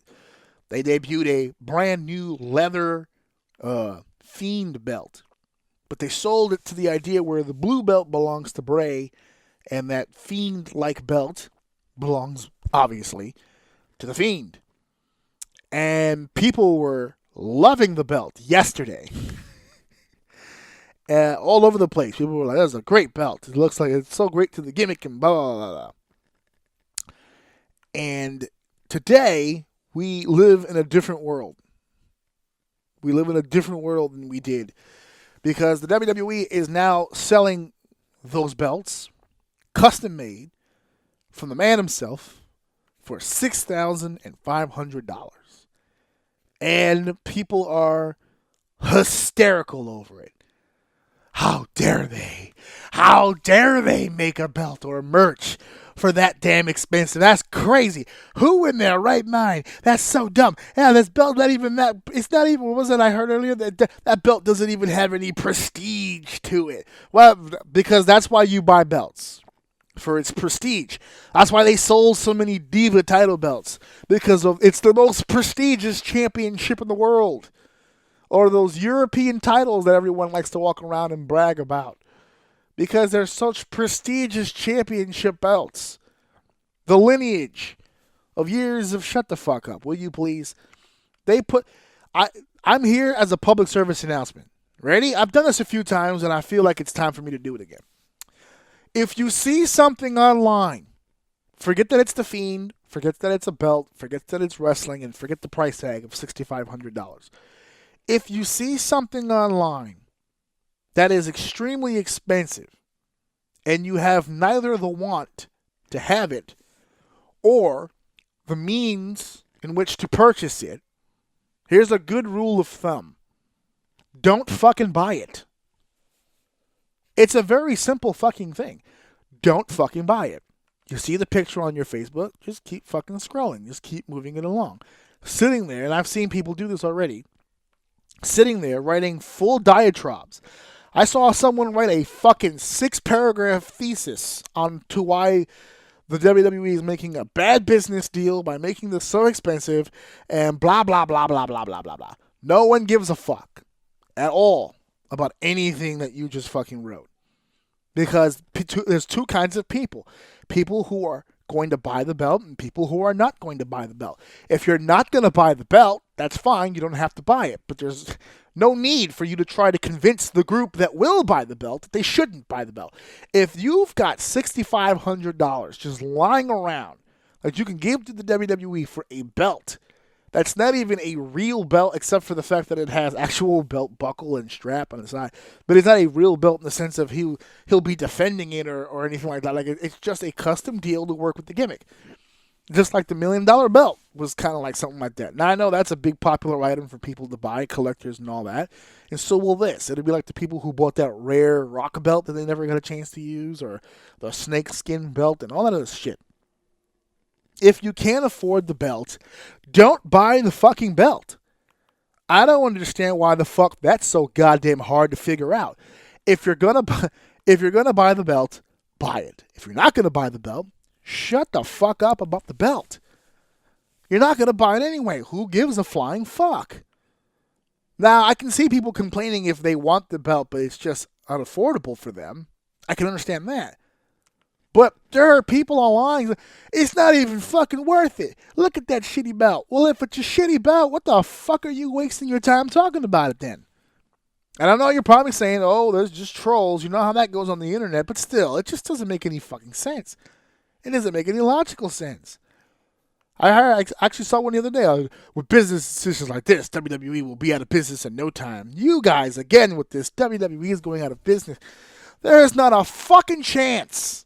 They debuted a brand new leather Fiend belt. But they sold it to the idea where the blue belt belongs to Bray, and that Fiend-like belt belongs, obviously, to the Fiend. And people were loving the belt yesterday. All over the place. People were like, that's a great belt. It looks like it's so great to the gimmick and blah, blah, blah, blah. And today, we live in a different world. We live in a different world than we did. Because the WWE is now selling those belts, custom made, from the man himself, for $6,500. And people are hysterical over it. How dare they? How dare they make a belt or merch for that damn expensive? That's crazy. Who in their right mind? That's so dumb. Yeah, this belt not even that. It's not even. What was it I heard earlier? That belt doesn't even have any prestige to it. Well, because that's why you buy belts. For its prestige. That's why they sold so many Diva title belts. Because it's the most prestigious championship in the world. Or those European titles that everyone likes to walk around and brag about. Because they're such prestigious championship belts. The lineage of years of shut the fuck up, will you please? I'm here as a public service announcement. Ready? I've done this a few times and I feel like it's time for me to do it again. If you see something online, forget that it's the Fiend, forget that it's a belt, forget that it's wrestling, and forget the price tag of $6,500. If you see something online that is extremely expensive and you have neither the want to have it or the means in which to purchase it, here's a good rule of thumb. Don't fucking buy it. It's a very simple fucking thing. Don't fucking buy it. You see the picture on your Facebook, just keep fucking scrolling. Just keep moving it along. Sitting there, and I've seen people do this already, sitting there writing full diatribes. I saw someone write a fucking 6-paragraph thesis on to why the WWE is making a bad business deal by making this so expensive and blah, blah, blah, blah, blah, blah, blah, blah. No one gives a fuck at all about anything that you just fucking wrote. Because there's two kinds of people. People who are going to buy the belt and people who are not going to buy the belt. If you're not going to buy the belt, that's fine. You don't have to buy it. But there's no need for you to try to convince the group that will buy the belt that they shouldn't buy the belt. If you've got $6,500 just lying around that you can give to the WWE for a belt that's not even a real belt except for the fact that it has actual belt buckle and strap on the side, but it's not a real belt in the sense of he'll be defending it or anything like that. Like it's just a custom deal to work with the gimmick. Just like the $1 million belt was kind of like something like that. Now, I know that's a big popular item for people to buy, collectors and all that. And so will this. It'll be like the people who bought that rare rock belt that they never got a chance to use, or the snake skin belt and all that other shit. If you can't afford the belt, don't buy the fucking belt. I don't understand why the fuck that's so goddamn hard to figure out. If you're gonna buy the belt, buy it. If you're not gonna buy the belt, shut the fuck up about the belt. You're not going to buy it anyway. Who gives a flying fuck? Now, I can see people complaining if they want the belt, but it's just unaffordable for them. I can understand that. But there are people online, it's not even fucking worth it. Look at that shitty belt. Well, if it's a shitty belt, what the fuck are you wasting your time talking about it then? And I know you're probably saying, oh, there's just trolls. You know how that goes on the internet. But still, it just doesn't make any fucking sense. It doesn't make any logical sense. I actually saw one the other day. With business decisions like this, WWE will be out of business in no time. You guys, again, with this, WWE is going out of business. There is not a fucking chance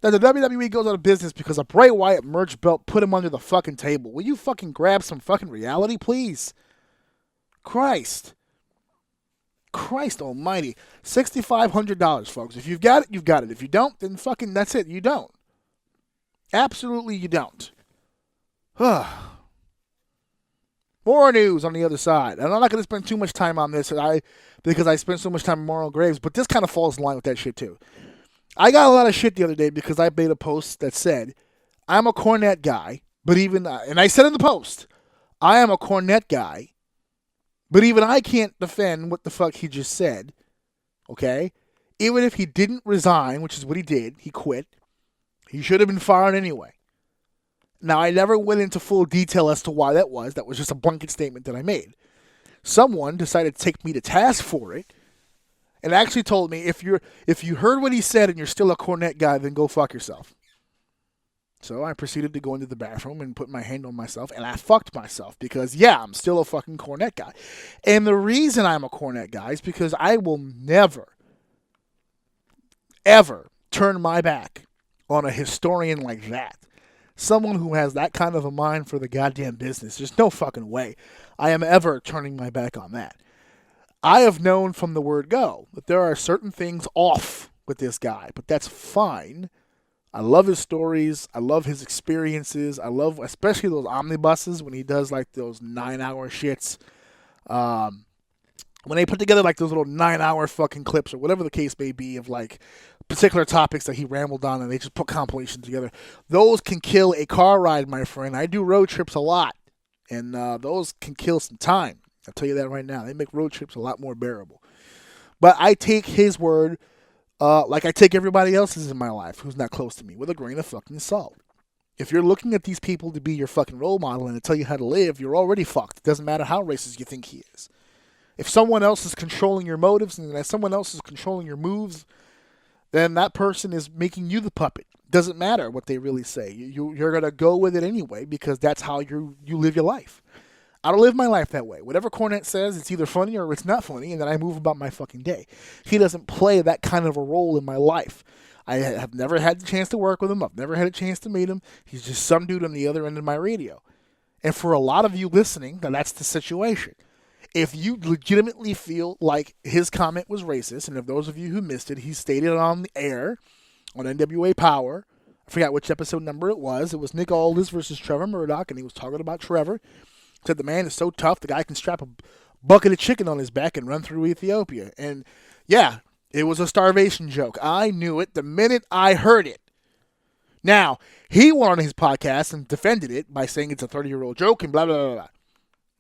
that the WWE goes out of business because a Bray Wyatt merch belt put him under the fucking table. Will you fucking grab some fucking reality, please? Christ almighty. $6,500, folks. If you've got it, you've got it. If you don't, then fucking that's it. You don't. Absolutely you don't. More news on the other side. And I'm not going to spend too much time on this because I spent so much time on Mauro Graves, but this kind of falls in line with that shit too. I got a lot of shit the other day because I made a post that said, I'm a Cornette guy, but even, and I said in the post, I am a Cornette guy, but even I can't defend what the fuck he just said, okay? Even if he didn't resign, which is what he did, he quit, he should have been fired anyway. Now, I never went into full detail as to why that was. That was just a blanket statement that I made. Someone decided to take me to task for it, and actually told me, if you heard what he said and you're still a Cornette guy, then go fuck yourself. So I proceeded to go into the bathroom and put my hand on myself, and I fucked myself because, yeah, I'm still a fucking Cornette guy. And the reason I'm a Cornette guy is because I will never, ever turn my back on a historian like that. Someone who has that kind of a mind for the goddamn business. There's no fucking way I am ever turning my back on that. I have known from the word go that there are certain things off with this guy, but that's fine. I love his stories. I love his experiences. I love especially those omnibuses when he does like those 9-hour shits. When they put together like those little 9-hour fucking clips or whatever the case may be of like particular topics that he rambled on and they just put compilations together. Those can kill a car ride, my friend. I do road trips a lot, and those can kill some time. I'll tell you that right now. They make road trips a lot more bearable. But I take his word like I take everybody else's in my life who's not close to me with a grain of fucking salt. If you're looking at these people to be your fucking role model and to tell you how to live, you're already fucked. It doesn't matter how racist you think he is. If someone else is controlling your motives and if someone else is controlling your moves, then that person is making you the puppet. Doesn't matter what they really say. You're going to go with it anyway because that's how you live your life. I don't live my life that way. Whatever Cornette says, it's either funny or it's not funny, and then I move about my fucking day. He doesn't play that kind of a role in my life. I have never had the chance to work with him. I've never had a chance to meet him. He's just some dude on the other end of my radio. And for a lot of you listening, that's the situation. If you legitimately feel like his comment was racist, and if those of you who missed it, he stated it on the air on NWA Power. I forgot which episode number it was. It was Nick Aldis versus Trevor Murdoch, and he was talking about Trevor. Said the man is so tough, the guy can strap a bucket of chicken on his back and run through Ethiopia. And yeah, it was a starvation joke. I knew it the minute I heard it. Now, he went on his podcast and defended it by saying it's a 30-year-old joke and blah, blah, blah, blah.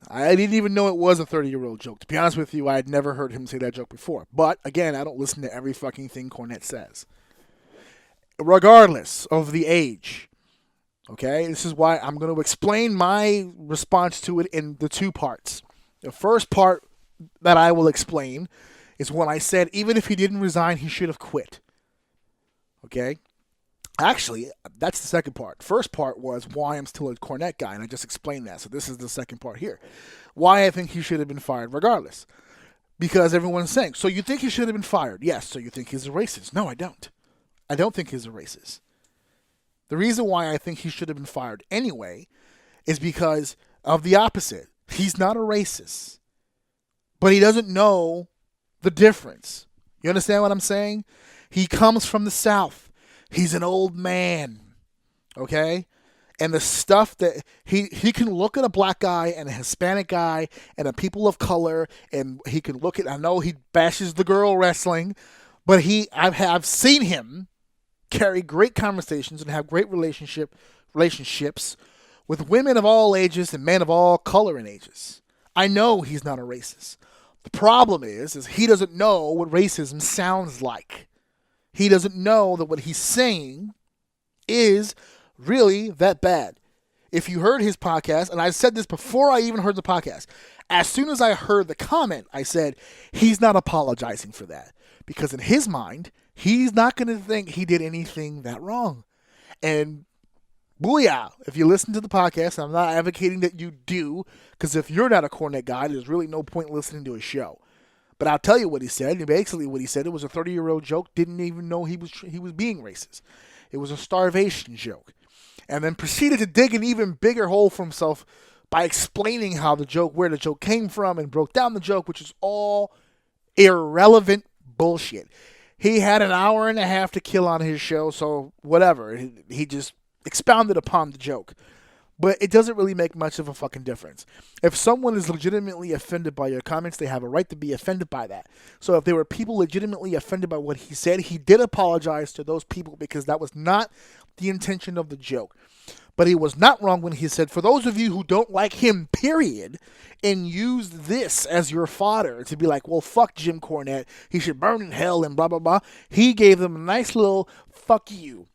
I didn't even know it was a 30-year-old joke. To be honest with you, I had never heard him say that joke before. But, again, I don't listen to every fucking thing Cornette says. Regardless of the age, okay, this is why I'm going to explain my response to it in the two parts. The first part that I will explain is when I said even if he didn't resign, he should have quit. Okay? Actually, that's the second part. First part was why I'm still a Cornette guy, and I just explained that. So this is the second part here. Why I think he should have been fired regardless. Because everyone's saying, so you think he should have been fired? Yes. So you think he's a racist? No, I don't. I don't think he's a racist. The reason why I think he should have been fired anyway is because of the opposite. He's not a racist, but he doesn't know the difference. You understand what I'm saying? He comes from the South. He's an old man, okay? And the stuff that he can look at a black guy and a Hispanic guy and a people of color, and he can look at, I know he bashes the girl wrestling, but I've seen him carry great conversations and have great relationships with women of all ages and men of all color and ages. I know he's not a racist. The problem is he doesn't know what racism sounds like. He doesn't know that what he's saying is really that bad. If you heard his podcast, and I said this before I even heard the podcast, as soon as I heard the comment, I said, he's not apologizing for that. Because in his mind, he's not going to think he did anything that wrong. And booyah, if you listen to the podcast, I'm not advocating that you do, because if you're not a Cornette guy, there's really no point listening to his show. But I'll tell you what he said. Basically what he said, it was a 30-year-old joke, didn't even know he was being racist. It was a starvation joke. And then proceeded to dig an even bigger hole for himself by explaining where the joke came from, and broke down the joke, which is all irrelevant bullshit. He had an hour and a half to kill on his show, so whatever. He just expounded upon the joke. But it doesn't really make much of a fucking difference. If someone is legitimately offended by your comments, they have a right to be offended by that. So if there were people legitimately offended by what he said, he did apologize to those people, because that was not the intention of the joke. But he was not wrong when he said, for those of you who don't like him, period, and used this as your fodder to be like, well, fuck Jim Cornette, he should burn in hell and blah, blah, blah, he gave them a nice little fuck you.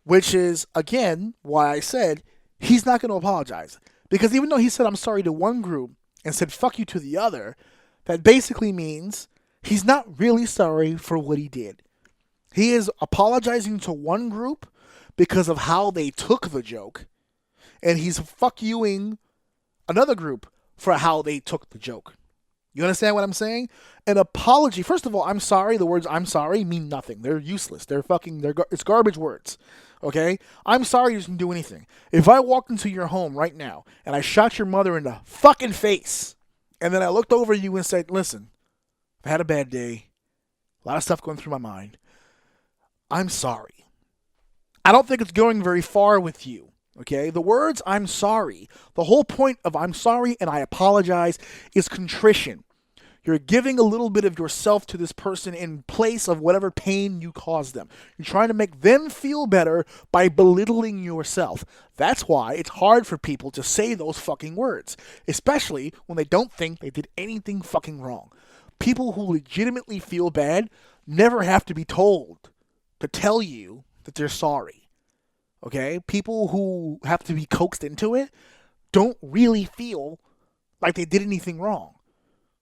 Which is, again, why I said he's not going to apologize. Because even though he said I'm sorry to one group and said fuck you to the other, that basically means he's not really sorry for what he did. He is apologizing to one group because of how they took the joke, and he's fuck youing another group for how they took the joke. You understand what I'm saying? An apology, first of all, I'm sorry, the words I'm sorry mean nothing. They're useless. It's garbage words. Okay? I'm sorry doesn't do anything. If I walked into your home right now and I shot your mother in the fucking face, and then I looked over at you and said, listen, I've had a bad day, a lot of stuff going through my mind, I'm sorry. I don't think it's going very far with you. Okay? The words I'm sorry, the whole point of I'm sorry and I apologize is contrition. You're giving a little bit of yourself to this person in place of whatever pain you caused them. You're trying to make them feel better by belittling yourself. That's why it's hard for people to say those fucking words, especially when they don't think they did anything fucking wrong. People who legitimately feel bad never have to be told to tell you that they're sorry. Okay? People who have to be coaxed into it don't really feel like they did anything wrong.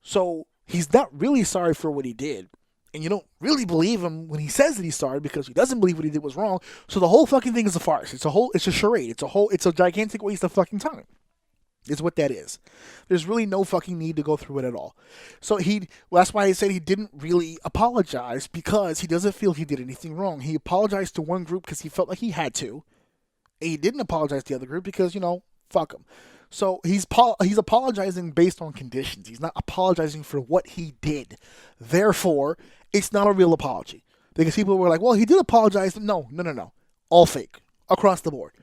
So he's not really sorry for what he did. And you don't really believe him when he says that he's sorry, because he doesn't believe what he did was wrong. So the whole fucking thing is a farce. It's a charade. It's a gigantic waste of fucking time. Is what that is. There's really no fucking need to go through it at all. So that's why I said he didn't really apologize, because he doesn't feel he did anything wrong. He apologized to one group because he felt like he had to. And he didn't apologize to the other group because, fuck him. So he's apologizing based on conditions. He's not apologizing for what he did. Therefore, it's not a real apology. Because people were like, well, he did apologize. No. All fake. Across the board.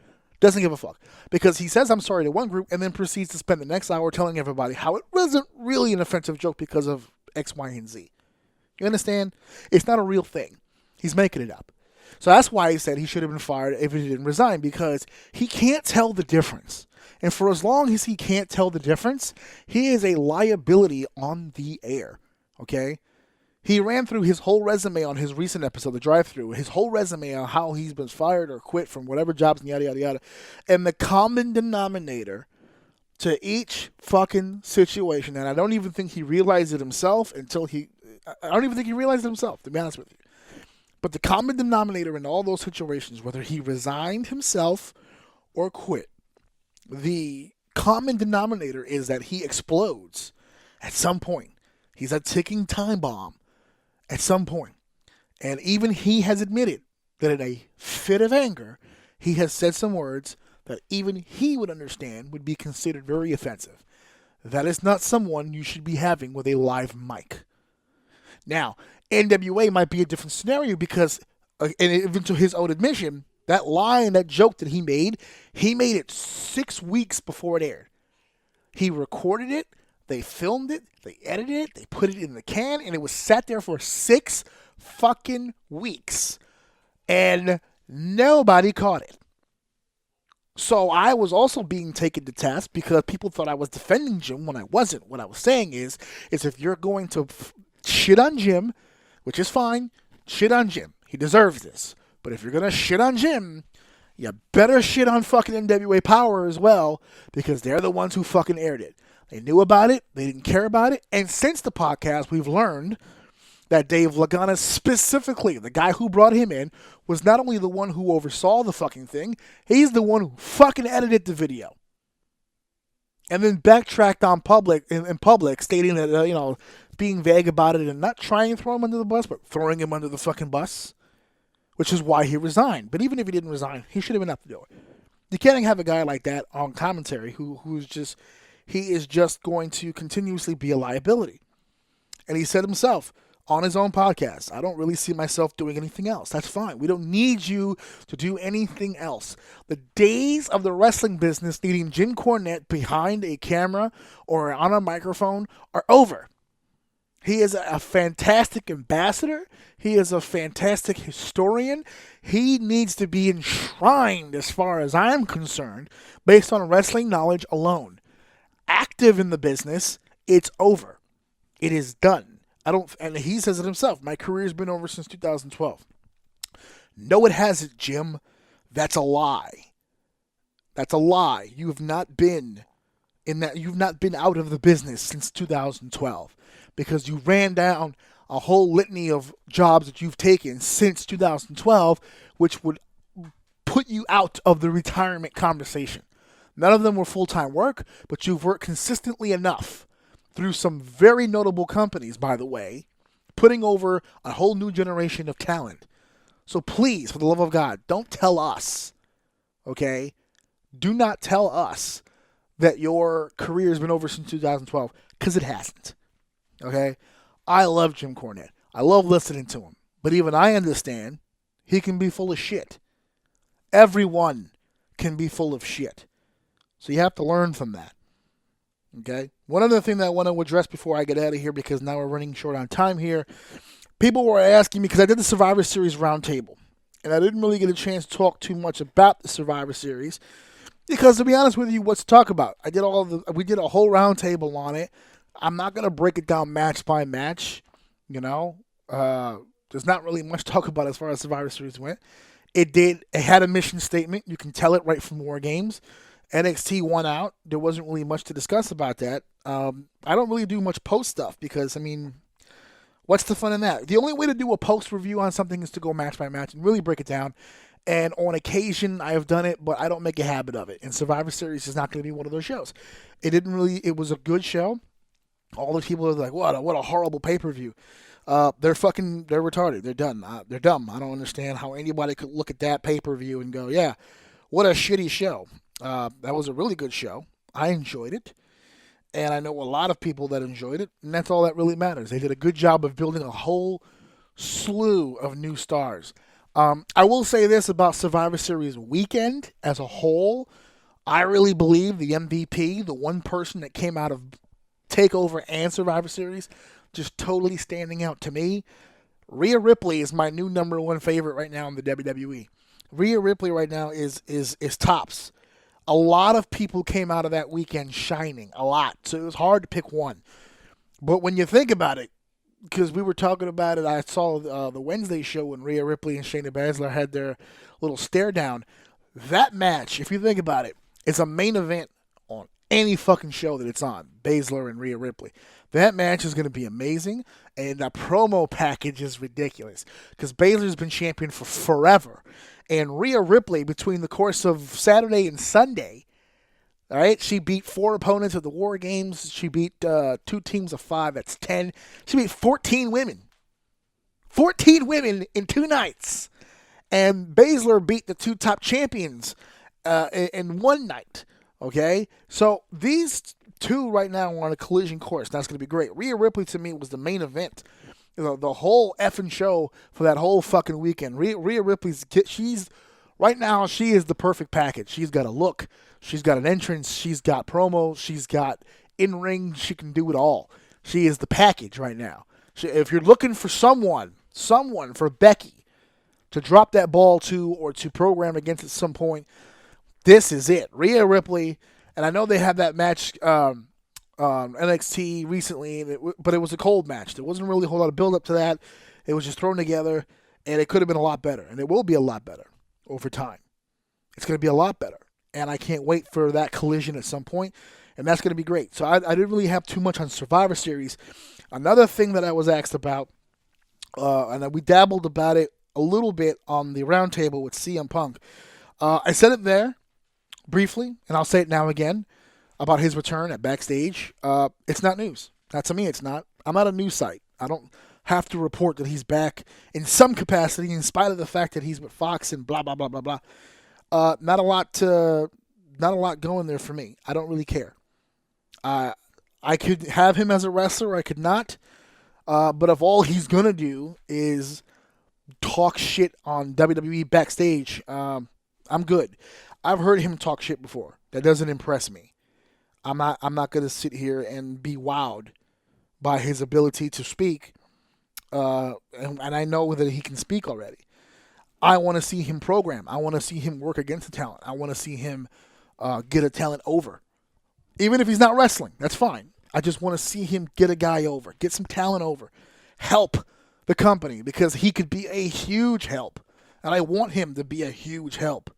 Doesn't give a fuck. Because he says I'm sorry to one group and then proceeds to spend the next hour telling everybody how it wasn't really an offensive joke because of X, Y, and Z. You understand? It's not a real thing. He's making it up. So that's why he said he should have been fired if he didn't resign, because he can't tell the difference. And for as long as he can't tell the difference, he is a liability on the air. Okay? He ran through his whole resume on his recent episode, The Drive-Thru, his whole resume on how he's been fired or quit from whatever jobs and yada, yada, yada. And the common denominator to each fucking situation, and I don't even think he realized it himself I don't even think he realized it himself, to be honest with you. But the common denominator in all those situations, whether he resigned himself or quit, the common denominator is that he explodes at some point. He's a ticking time bomb at some point. And even he has admitted that in a fit of anger, he has said some words that even he would understand would be considered very offensive. That is not someone you should be having with a live mic. Now, NWA might be a different scenario because, and even to his own admission, that line, that joke that he made it 6 weeks before it aired. He recorded it, they filmed it, they edited it, they put it in the can, and it was sat there for 6 fucking weeks. And nobody caught it. So I was also being taken to task because people thought I was defending Jim when I wasn't. What I was saying is if you're going to shit on Jim, which is fine, shit on Jim. He deserves this. But if you're going to shit on Jim, you better shit on fucking NWA Power as well, because they're the ones who fucking aired it. They knew about it. They didn't care about it. And since the podcast, we've learned that Dave Lagana specifically, the guy who brought him in, was not only the one who oversaw the fucking thing, he's the one who fucking edited the video. And then backtracked on in public, stating that, being vague about it and not trying to throw him under the bus, but throwing him under the fucking bus. which is why he resigned. But even if he didn't resign, he should have been out the door. You can't have a guy like that on commentary he is just going to continuously be a liability. And he said himself on his own podcast, I don't really see myself doing anything else. That's fine. We don't need you to do anything else. The days of the wrestling business needing Jim Cornette behind a camera or on a microphone are over. He is a fantastic ambassador. He is a fantastic historian. He needs to be enshrined, as far as I'm concerned, based on wrestling knowledge alone. Active in the business, it's over. It is done. And he says it himself. My career's been over since 2012. No, it hasn't, Jim. That's a lie. That's a lie. You have not been You've not been out of the business since 2012 because you ran down a whole litany of jobs that you've taken since 2012, which would put you out of the retirement conversation. None of them were full-time work, but you've worked consistently enough through some very notable companies, by the way, putting over a whole new generation of talent. So please, for the love of God, don't tell us, okay? Do not tell us that your career has been over since 2012, because it hasn't, okay? I love Jim Cornette. I love listening to him. But even I understand he can be full of shit. Everyone can be full of shit. So you have to learn from that. Okay? One other thing that I want to address before I get out of here, because now we're running short on time here. People were asking me, because I did the Survivor Series roundtable, and I didn't really get a chance to talk too much about the Survivor Series, because to be honest with you, what's to talk about? We did a whole roundtable on it. I'm not going to break it down match by match, you know. There's not really much to talk about as far as Survivor Series went. It had a mission statement. You can tell it right from War Games. NXT won out. There wasn't really much to discuss about that. I don't really do much post stuff because, I mean, what's the fun in that? The only way to do a post review on something is to go match by match and really break it down. And on occasion, I have done it, but I don't make a habit of it. And Survivor Series is not going to be one of those shows. It was a good show. All the people are like, what a horrible pay-per-view. They're retarded. They're done. They're dumb. I don't understand how anybody could look at that pay-per-view and go, yeah, what a shitty show. That was a really good show. I enjoyed it. And I know a lot of people that enjoyed it, and that's all that really matters. They did a good job of building a whole slew of new stars. I will say this about Survivor Series weekend as a whole. I really believe the MVP, the one person that came out of TakeOver and Survivor Series, just totally standing out to me. Rhea Ripley is my new number one favorite right now in the WWE. Rhea Ripley right now is tops. A lot of people came out of that weekend shining, a lot. So it was hard to pick one. But when you think about it, because we were talking about it, I saw the Wednesday show when Rhea Ripley and Shayna Baszler had their little stare down. That match, if you think about it, is a main event on any fucking show that it's on. Baszler and Rhea Ripley. That match is going to be amazing, and the promo package is ridiculous because Baszler's been champion for forever. And Rhea Ripley, between the course of Saturday and Sunday, all right, she beat 4 opponents at the War Games. She beat 2 teams of 5. That's 10. She beat 14 women. 14 women in 2 nights. And Baszler beat the 2 top champions in 1 night. Okay? So these 2 right now are on a collision course. That's going to be great. Rhea Ripley, to me, was the main event. You know, the whole effing show for that whole fucking weekend. Rhea Ripley's, right now, she is the perfect package. She's got a look. She's got an entrance. She's got promo. She's got in-ring. She can do it all. She is the package right now. If you're looking for someone for Becky to drop that ball to or to program against at some point, this is it. Rhea Ripley, and I know they had that match NXT recently, but it was a cold match. There wasn't really a whole lot of build-up to that. It was just thrown together, and it could have been a lot better, and it will be a lot better over time. It's going to be a lot better, and I can't wait for that collision at some point, and that's going to be great. So I didn't really have too much on Survivor Series. Another thing that I was asked about, and we dabbled about it a little bit on the roundtable with CM Punk. I said it there briefly, and I'll say it now again, about his return at Backstage. It's not news. Not to me, it's not. I'm not a news site. I don't have to report that he's back in some capacity, in spite of the fact that he's with Fox and blah blah blah blah blah. Not a lot going there for me. I don't really care. I could have him as a wrestler. I could not. But if all he's gonna do is talk shit on WWE backstage, I'm good. I've heard him talk shit before. That doesn't impress me. I'm not gonna sit here and be wowed by his ability to speak. And I know that he can speak already. I want to see him program. I want to see him work against the talent. I want to see him get a talent over. Even if he's not wrestling, that's fine. I just want to see him get a guy over, get some talent over, help the company, because he could be a huge help. And I want him to be a huge help,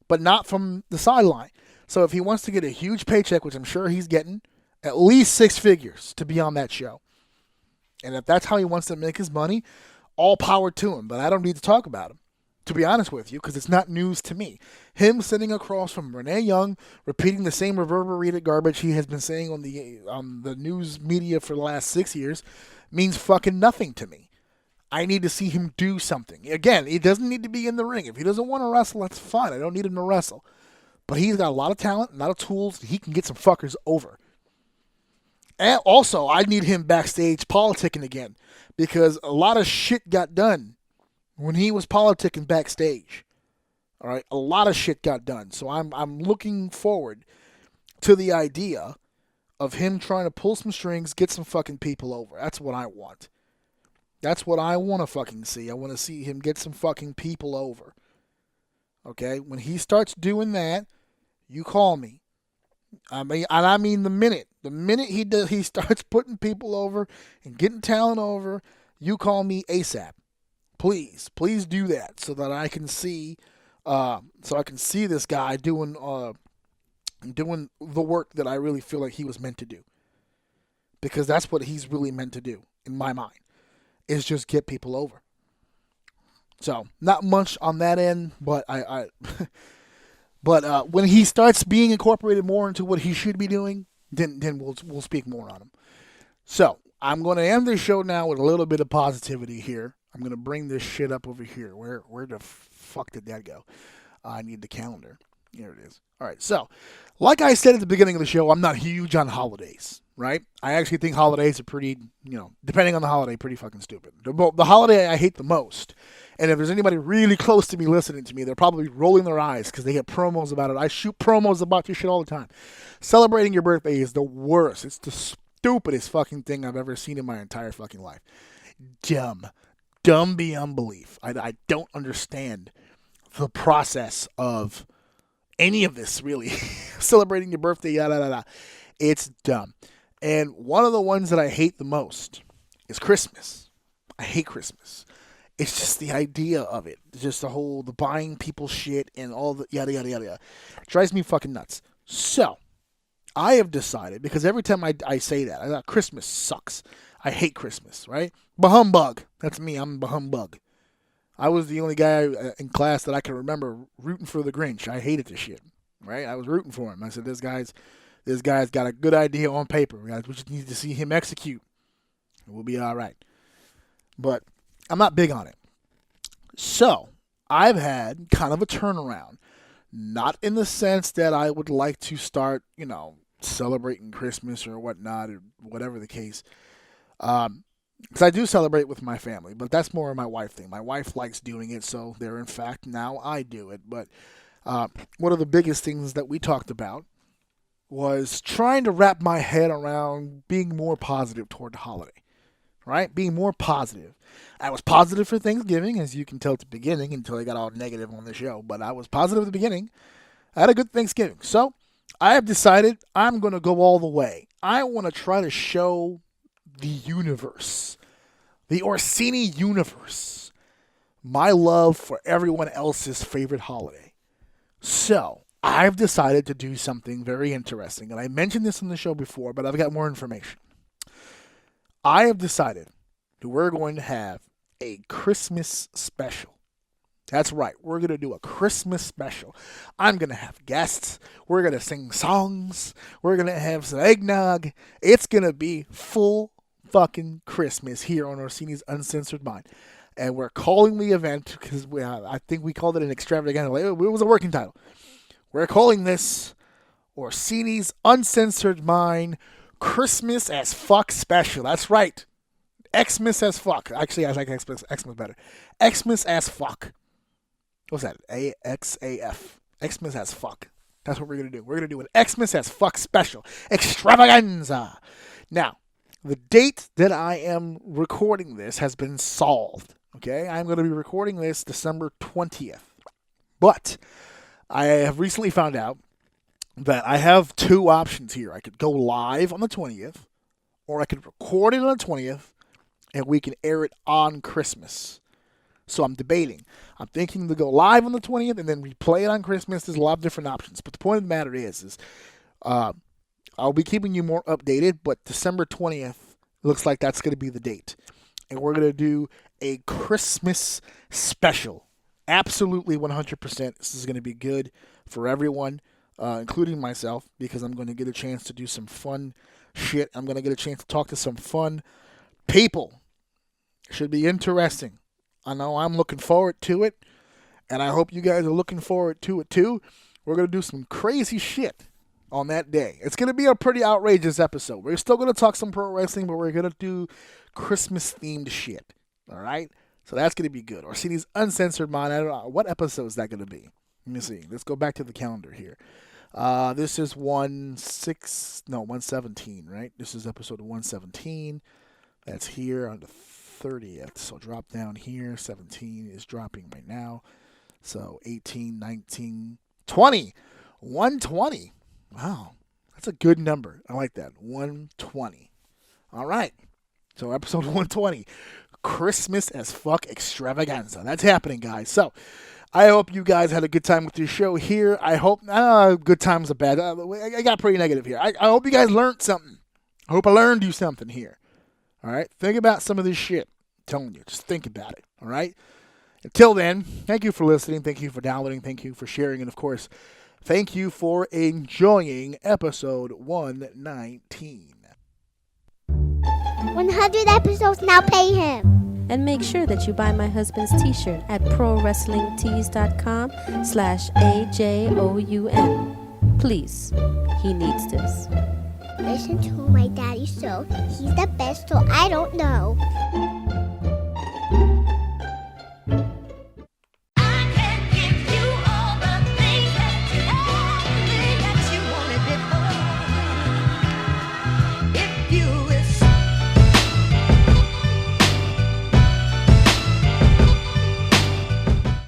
but not from the sideline. So if he wants to get a huge paycheck, which I'm sure he's getting, at least 6 figures to be on that show. And if that's how he wants to make his money, all power to him. But I don't need to talk about him, to be honest with you, because it's not news to me. Him sitting across from Renee Young, repeating the same reverberated garbage he has been saying on the news media for the last 6 years, means fucking nothing to me. I need to see him do something. Again, he doesn't need to be in the ring. If he doesn't want to wrestle, that's fine. I don't need him to wrestle. But he's got a lot of talent, a lot of tools. He can get some fuckers over. And also, I need him backstage politicking again, because a lot of shit got done when he was politicking backstage. All right, a lot of shit got done. So I'm looking forward to the idea of him trying to pull some strings, get some fucking people over. That's what I want. That's what I want to fucking see. I want to see him get some fucking people over. Okay, when he starts doing that, you call me. I mean the minute he starts putting people over and getting talent over, you call me ASAP. Please do that so that I can see, this guy doing the work that I really feel like he was meant to do. Because that's what he's really meant to do in my mind, is just get people over. So not much on that end, but But when he starts being incorporated more into what he should be doing, then we'll speak more on him. So I'm going to end this show now with a little bit of positivity here. I'm going to bring this shit up over here. Where the fuck did that go? I need the calendar. Here it is. All right. So, like I said at the beginning of the show, I'm not huge on holidays, right? I actually think holidays are pretty, depending on the holiday, pretty fucking stupid. The holiday I hate the most, and if there's anybody really close to me listening to me, they're probably rolling their eyes because they get promos about it. I shoot promos about this shit all the time. Celebrating your birthday is the worst. It's the stupidest fucking thing I've ever seen in my entire fucking life. Dumb beyond belief. I don't understand the process of any of this, really. Celebrating your birthday, yada, yada, yada. It's dumb. And one of the ones that I hate the most is Christmas. I hate Christmas. It's just the idea of it. Just the buying people shit and all the yada, yada, yada, yada. It drives me fucking nuts. So, I have decided, because every time I say that, I thought Christmas sucks. I hate Christmas, right? Bahumbug. That's me. I'm Bahumbug. I was the only guy in class that I can remember rooting for the Grinch. I hated this shit, right? I was rooting for him. I said, this guy's got a good idea on paper. We just need to see him execute. We'll be all right. But I'm not big on it. So I've had kind of a turnaround. Not in the sense that I would like to start, celebrating Christmas or whatnot, or whatever the case. Because I do celebrate with my family, but that's more of my wife thing. My wife likes doing it, so there, in fact, now I do it. But one of the biggest things that we talked about was trying to wrap my head around being more positive toward the holiday, right? Being more positive. I was positive for Thanksgiving, as you can tell at the beginning, until I got all negative on the show. But I was positive at the beginning. I had a good Thanksgiving. So I have decided I'm going to go all the way. I want to try to show the universe, the Orsini universe, my love for everyone else's favorite holiday. So I've decided to do something very interesting, and I mentioned this on the show before, but I've got more information. I have decided that we're going to have a Christmas special. That's right. We're going to do a Christmas special. I'm going to have guests. We're going to sing songs. We're going to have some eggnog. It's going to be full fucking Christmas here on Orsini's Uncensored Mind. And we're calling the event, because I think we called it an extravaganza. It was a working title. We're calling this Orsini's Uncensored Mind Christmas as Fuck Special. That's right. Xmas as fuck. Actually, I like Xmas better. Xmas as fuck. What's that? AXAF. Xmas as fuck. That's what we're going to do. We're going to do an Xmas as fuck special. Extravaganza. Now, the date that I am recording this has been solved. Okay? I'm going to be recording this December 20th. But I have recently found out that I have two options here. I could go live on the 20th, or I could record it on the 20th, and we can air it on Christmas. So I'm debating. I'm thinking to go live on the 20th and then replay it on Christmas. There's a lot of different options. But the point of the matter is I'll be keeping you more updated, but December 20th looks like that's going to be the date. And we're going to do a Christmas special. Absolutely 100%. This is going to be good for everyone, including myself, because I'm going to get a chance to do some fun shit. I'm going to get a chance to talk to some fun people. Should be interesting. I know I'm looking forward to it, and I hope you guys are looking forward to it too. We're going to do some crazy shit on that day. It's going to be a pretty outrageous episode. We're still going to talk some pro wrestling, but we're going to do Christmas-themed shit. All right? So that's going to be good. Orsini's Uncensored Mind. I don't know. What episode is that going to be? Let me see. Let's go back to the calendar here. This is 117, right? This is episode 117. That's here on the 30th. So drop down here. 17 is dropping right now. So 18, 19, 20. 120. Wow. That's a good number. I like that. 120. All right. So episode 120. Christmas as fuck extravaganza. That's happening, guys. So I hope you guys had a good time with your show here. I hope good times are bad. I got pretty negative here. I hope you guys learned something. I hope I learned you something here. All right? Think about some of this shit. I'm telling you. Just think about it. All right? Until then, thank you for listening. Thank you for downloading. Thank you for sharing. And, of course, thank you for enjoying episode 119. 100 episodes, now pay him. And make sure that you buy my husband's t-shirt at prowrestlingtees.com/AJOUM. Please, he needs this. Listen to my daddy show. He's the best, so I don't know.